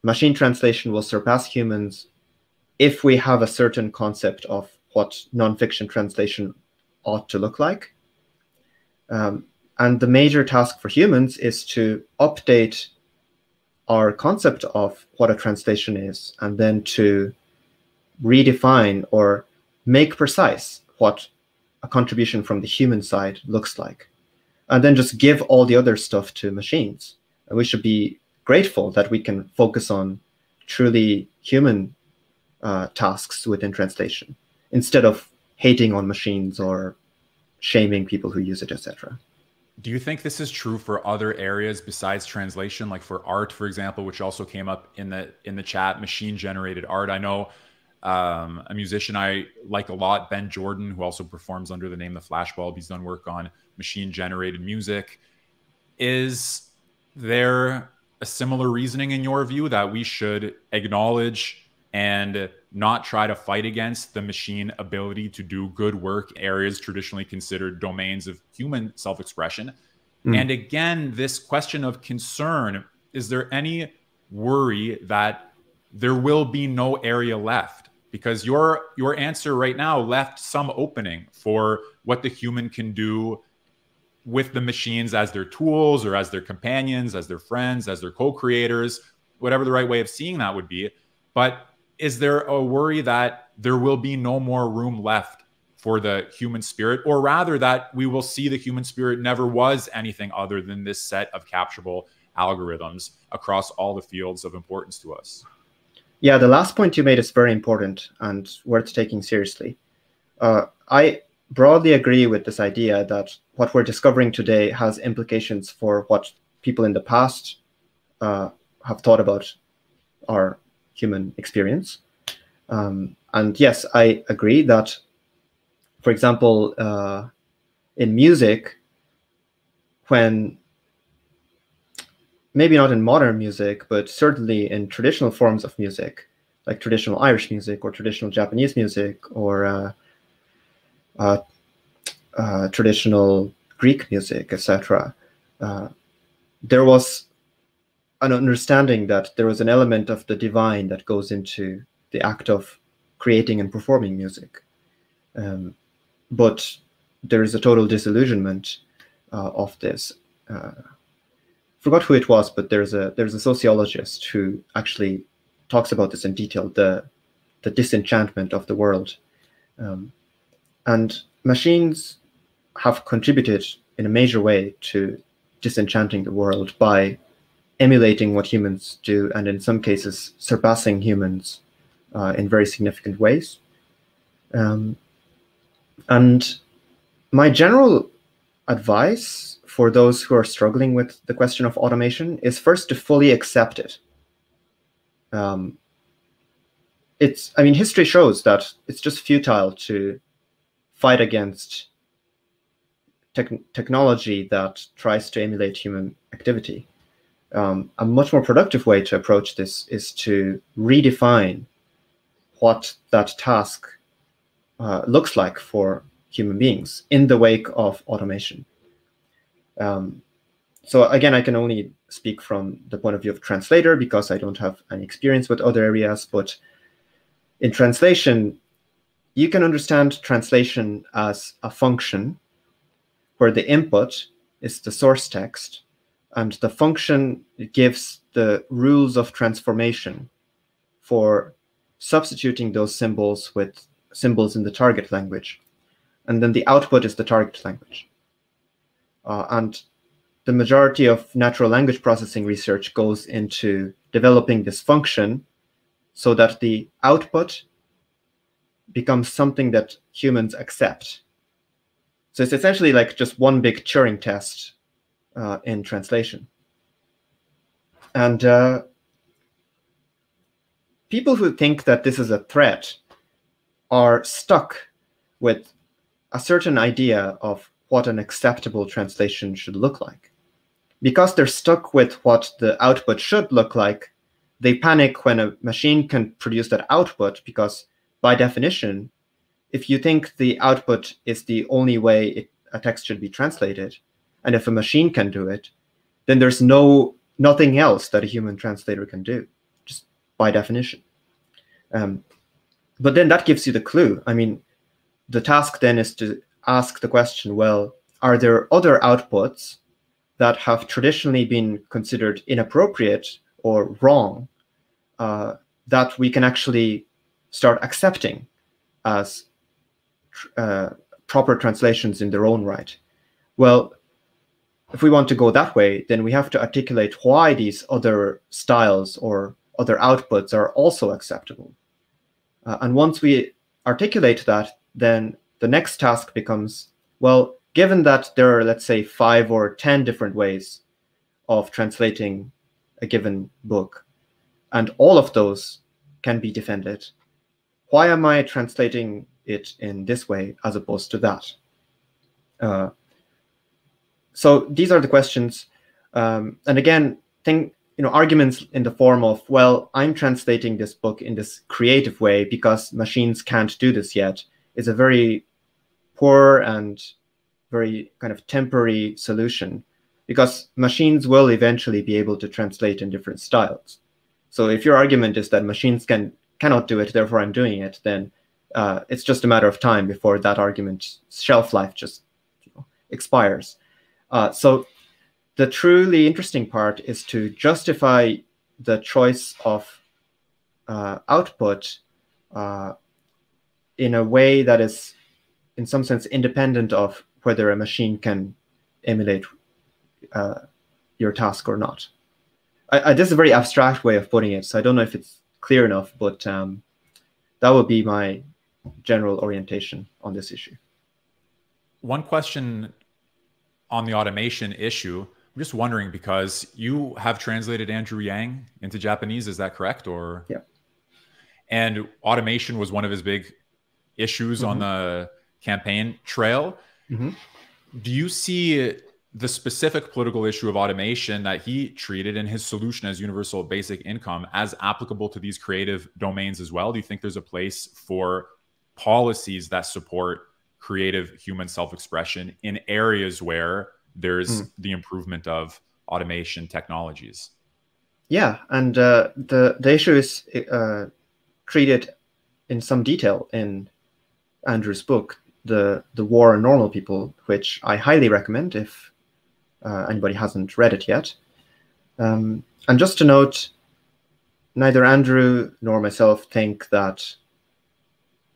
machine translation will surpass humans if we have a certain concept of what nonfiction translation ought to look like. And the major task for humans is to update our concept of what a translation is, and then to redefine or make precise what a contribution from the human side looks like, and then just give all the other stuff to machines. And we should be grateful that we can focus on truly human tasks within translation, instead of hating on machines or shaming people who use it, etc. Do you think this is true for other areas besides translation, like for art, for example, which also came up in the chat, machine-generated art? I know a musician I like a lot, Ben Jordan, who also performs under the name The Flashbulb. He's done work on machine-generated music. Is there a similar reasoning in your view that we should acknowledge and not try to fight against the machine ability to do good work, areas traditionally considered domains of human self-expression? And again, this question of concern, is there any worry that there will be no area left? Because your answer right now left some opening for what the human can do with the machines as their tools, or as their companions, as their friends, as their co-creators, whatever the right way of seeing that would be. But is there a worry that there will be no more room left for the human spirit, or rather that we will see the human spirit never was anything other than this set of capturable algorithms across all the fields of importance to us? Yeah, the last point you made is very important and worth taking seriously. I broadly agree with this idea that what we're discovering today has implications for what people in the past have thought about our human experience. And yes, I agree that, for example, in music, when maybe not in modern music, but certainly in traditional forms of music, like traditional Irish music or traditional Japanese music, or traditional Greek music, etc., there was an understanding that there was an element of the divine that goes into the act of creating and performing music. But there is a total disillusionment of this. Forgot who it was, but there's a sociologist who actually talks about this in detail, the disenchantment of the world. And machines have contributed in a major way to disenchanting the world by emulating what humans do, and in some cases surpassing humans in very significant ways. And my general advice for those who are struggling with the question of automation is first to fully accept it. History shows that it's just futile to fight against technology that tries to emulate human activity. A much more productive way to approach this is to redefine what that task looks like for human beings in the wake of automation. So again, I can only speak from the point of view of translator because I don't have any experience with other areas. But in translation, you can understand translation as a function where the input is the source text, and the function gives the rules of transformation for substituting those symbols with symbols in the target language. And then the output is the target language. And the majority of natural language processing research goes into developing this function so that the output becomes something that humans accept. So it's essentially like just one big Turing test in translation. And people who think that this is a threat are stuck with a certain idea of what an acceptable translation should look like. Because they're stuck with what the output should look like, they panic when a machine can produce that output, because by definition, if you think the output is the only way a text should be translated, and if a machine can do it, then there's nothing else that a human translator can do, just by definition. But then that gives you the clue. I mean, the task then is to ask the question, well, are there other outputs that have traditionally been considered inappropriate or wrong that we can actually start accepting as proper translations in their own right? Well, if we want to go that way, then we have to articulate why these other styles or other outputs are also acceptable. And once we articulate that, then the next task becomes, well, given that there are, let's say, 5 or 10 different ways of translating a given book, and all of those can be defended, why am I translating it in this way as opposed to that? So these are the questions. And again, arguments in the form of, well, I'm translating this book in this creative way because machines can't do this yet, is a very poor and very kind of temporary solution, because machines will eventually be able to translate in different styles. So if your argument is that machines cannot do it, therefore I'm doing it, then it's just a matter of time before that argument's shelf life just expires. So the truly interesting part is to justify the choice of output in a way that is, in some sense, independent of whether a machine can emulate your task or not. This is a very abstract way of putting it, so I don't know if it's clear enough, but that would be my general orientation on this issue. One question on the automation issue, I'm just wondering, because you have translated Andrew Yang into Japanese, is that correct? Or yeah. And automation was one of his big issues on the campaign trail. Do you see the specific political issue of automation that he treated in his solution as universal basic income as applicable to these creative domains as well? Do you think there's a place for policies that support creative human self-expression in areas where there's the improvement of automation technologies? Yeah, and the issue is treated in some detail in Andrew's book, The War on Normal People, which I highly recommend if anybody hasn't read it yet. And just to note, neither Andrew nor myself think that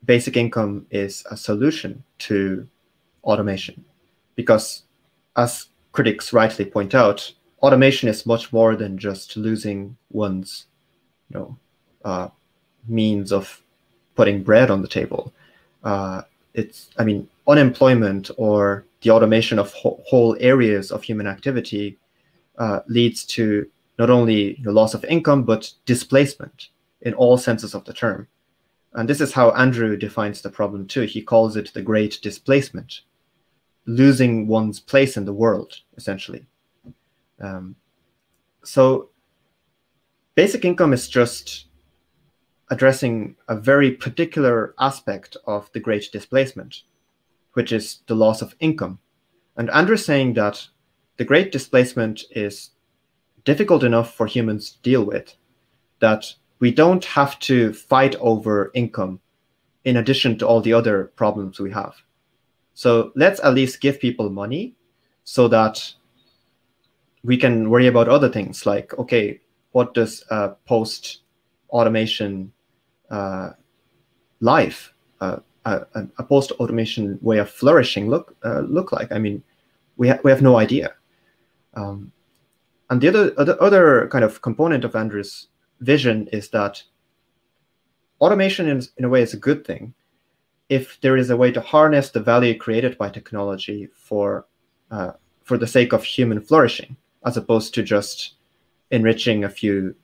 basic income is a solution to automation, because, as critics rightly point out, automation is much more than just losing one's means of putting bread on the table. Unemployment or the automation of whole areas of human activity leads to not only the loss of income, but displacement in all senses of the term. And this is how Andrew defines the problem too. He calls it the great displacement, losing one's place in the world, essentially. So basic income is just addressing a very particular aspect of the Great Displacement, which is the loss of income. And Andrew's saying that the Great Displacement is difficult enough for humans to deal with, that we don't have to fight over income in addition to all the other problems we have. So let's at least give people money so that we can worry about other things like, okay, what does a post-automation life, a post-automation way of flourishing look like? I mean, we have no idea. And the other kind of component of Andrew's vision is that automation in a way is a good thing if there is a way to harness the value created by technology for the sake of human flourishing, as opposed to just enriching a few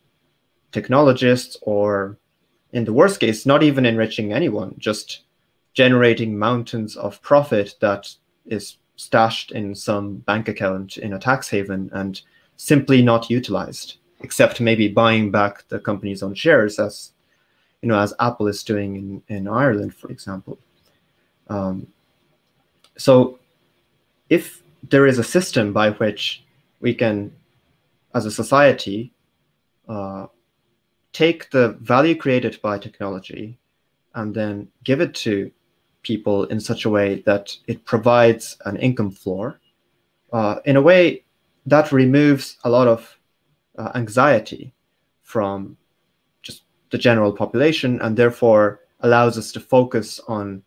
technologists, or in the worst case, not even enriching anyone, just generating mountains of profit that is stashed in some bank account in a tax haven and simply not utilized, except maybe buying back the company's own shares, as as Apple is doing in Ireland, for example. So if there is a system by which we can, as a society, take the value created by technology and then give it to people in such a way that it provides an income floor, in a way that removes a lot of anxiety from just the general population, and therefore allows us to focus on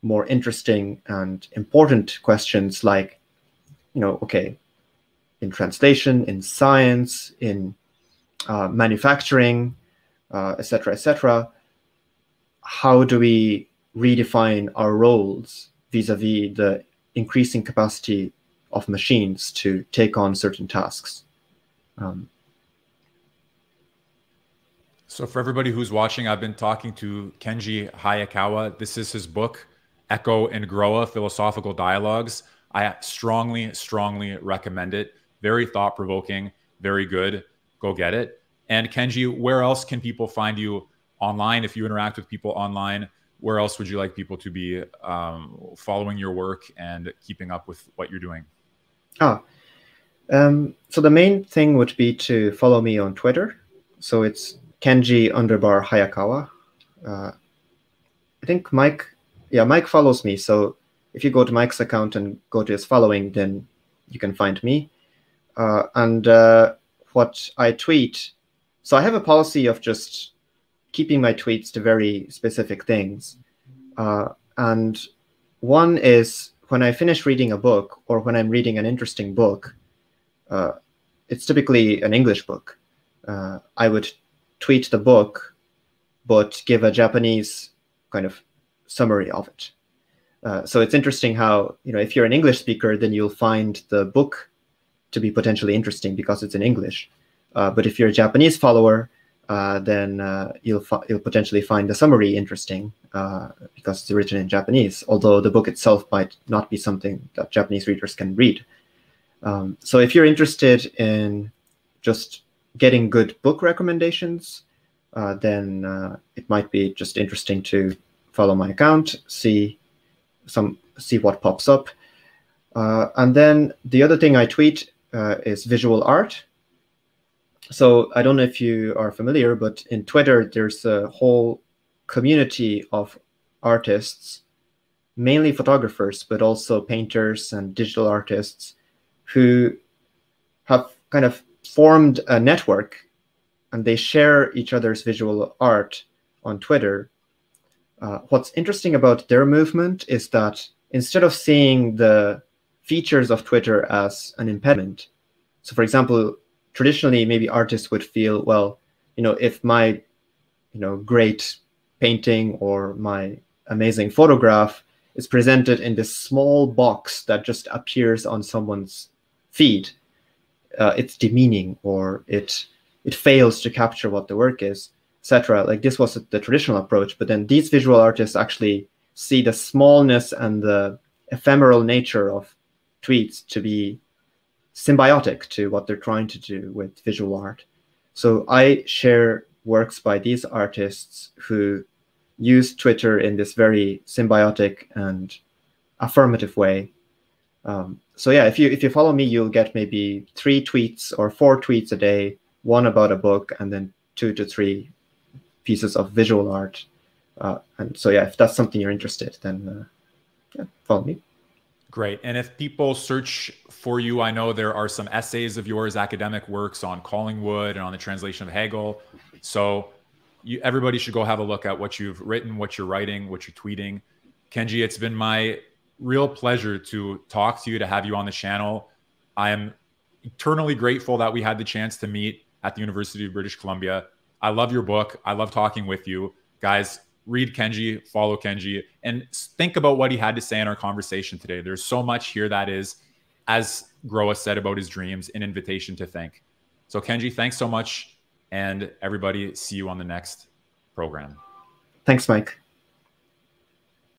more interesting and important questions like, okay, in translation, in science, in manufacturing, etc., etc. How do we redefine our roles vis-a-vis the increasing capacity of machines to take on certain tasks? So for everybody who's watching, I've been talking to Kenji Hayakawa. This is his book, Echo and Groa, Philosophical Dialogues. I strongly, strongly recommend it. Very thought-provoking, very good. Go get it. And Kenji, where else can people find you online? If you interact with people online, where else would you like people to be following your work and keeping up with what you're doing? So the main thing would be to follow me on Twitter. So it's Kenji_Hayakawa. I think Mike follows me. So if you go to Mike's account and go to his following, then you can find me. And what I tweet, so I have a policy of just keeping my tweets to very specific things. And one is when I finish reading a book, or when I'm reading an interesting book, it's typically an English book. I would tweet the book, but give a Japanese kind of summary of it. So it's interesting how, if you're an English speaker, then you'll find the book to be potentially interesting because it's in English. But if you're a Japanese follower, then you'll potentially find the summary interesting because it's written in Japanese, although the book itself might not be something that Japanese readers can read. So if you're interested in just getting good book recommendations, then it might be just interesting to follow my account, see what pops up. And then the other thing I tweet is visual art. So I don't know if you are familiar, but in Twitter, there's a whole community of artists, mainly photographers, but also painters and digital artists, who have kind of formed a network, and they share each other's visual art on Twitter. What's interesting about their movement is that instead of seeing the features of Twitter as an impediment, so for example, traditionally maybe artists would feel, well, if my great painting or my amazing photograph is presented in this small box that just appears on someone's feed, it's demeaning, or it fails to capture what the work is, etc. Like, this was the traditional approach, but then these visual artists actually see the smallness and the ephemeral nature of tweets to be symbiotic to what they're trying to do with visual art. So I share works by these artists who use Twitter in this very symbiotic and affirmative way. So yeah, if you follow me, you'll get maybe 3 tweets or 4 tweets a day, one about a book, and then 2 to 3 pieces of visual art. And so yeah, if that's something you're interested, then yeah, follow me. Great. And if people search for you, I know there are some essays of yours, academic works on Collingwood and on the translation of Hegel. So everybody should go have a look at what you've written, what you're writing, what you're tweeting. Kenji, it's been my real pleasure to talk to you, to have you on the channel. I am eternally grateful that we had the chance to meet at the University of British Columbia. I love your book. I love talking with you. Guys, read Kenji, follow Kenji, and think about what he had to say in our conversation today. There's so much here that is, as Groa said about his dreams, an invitation to think. So Kenji, thanks so much. And everybody, see you on the next program. Thanks, Mike.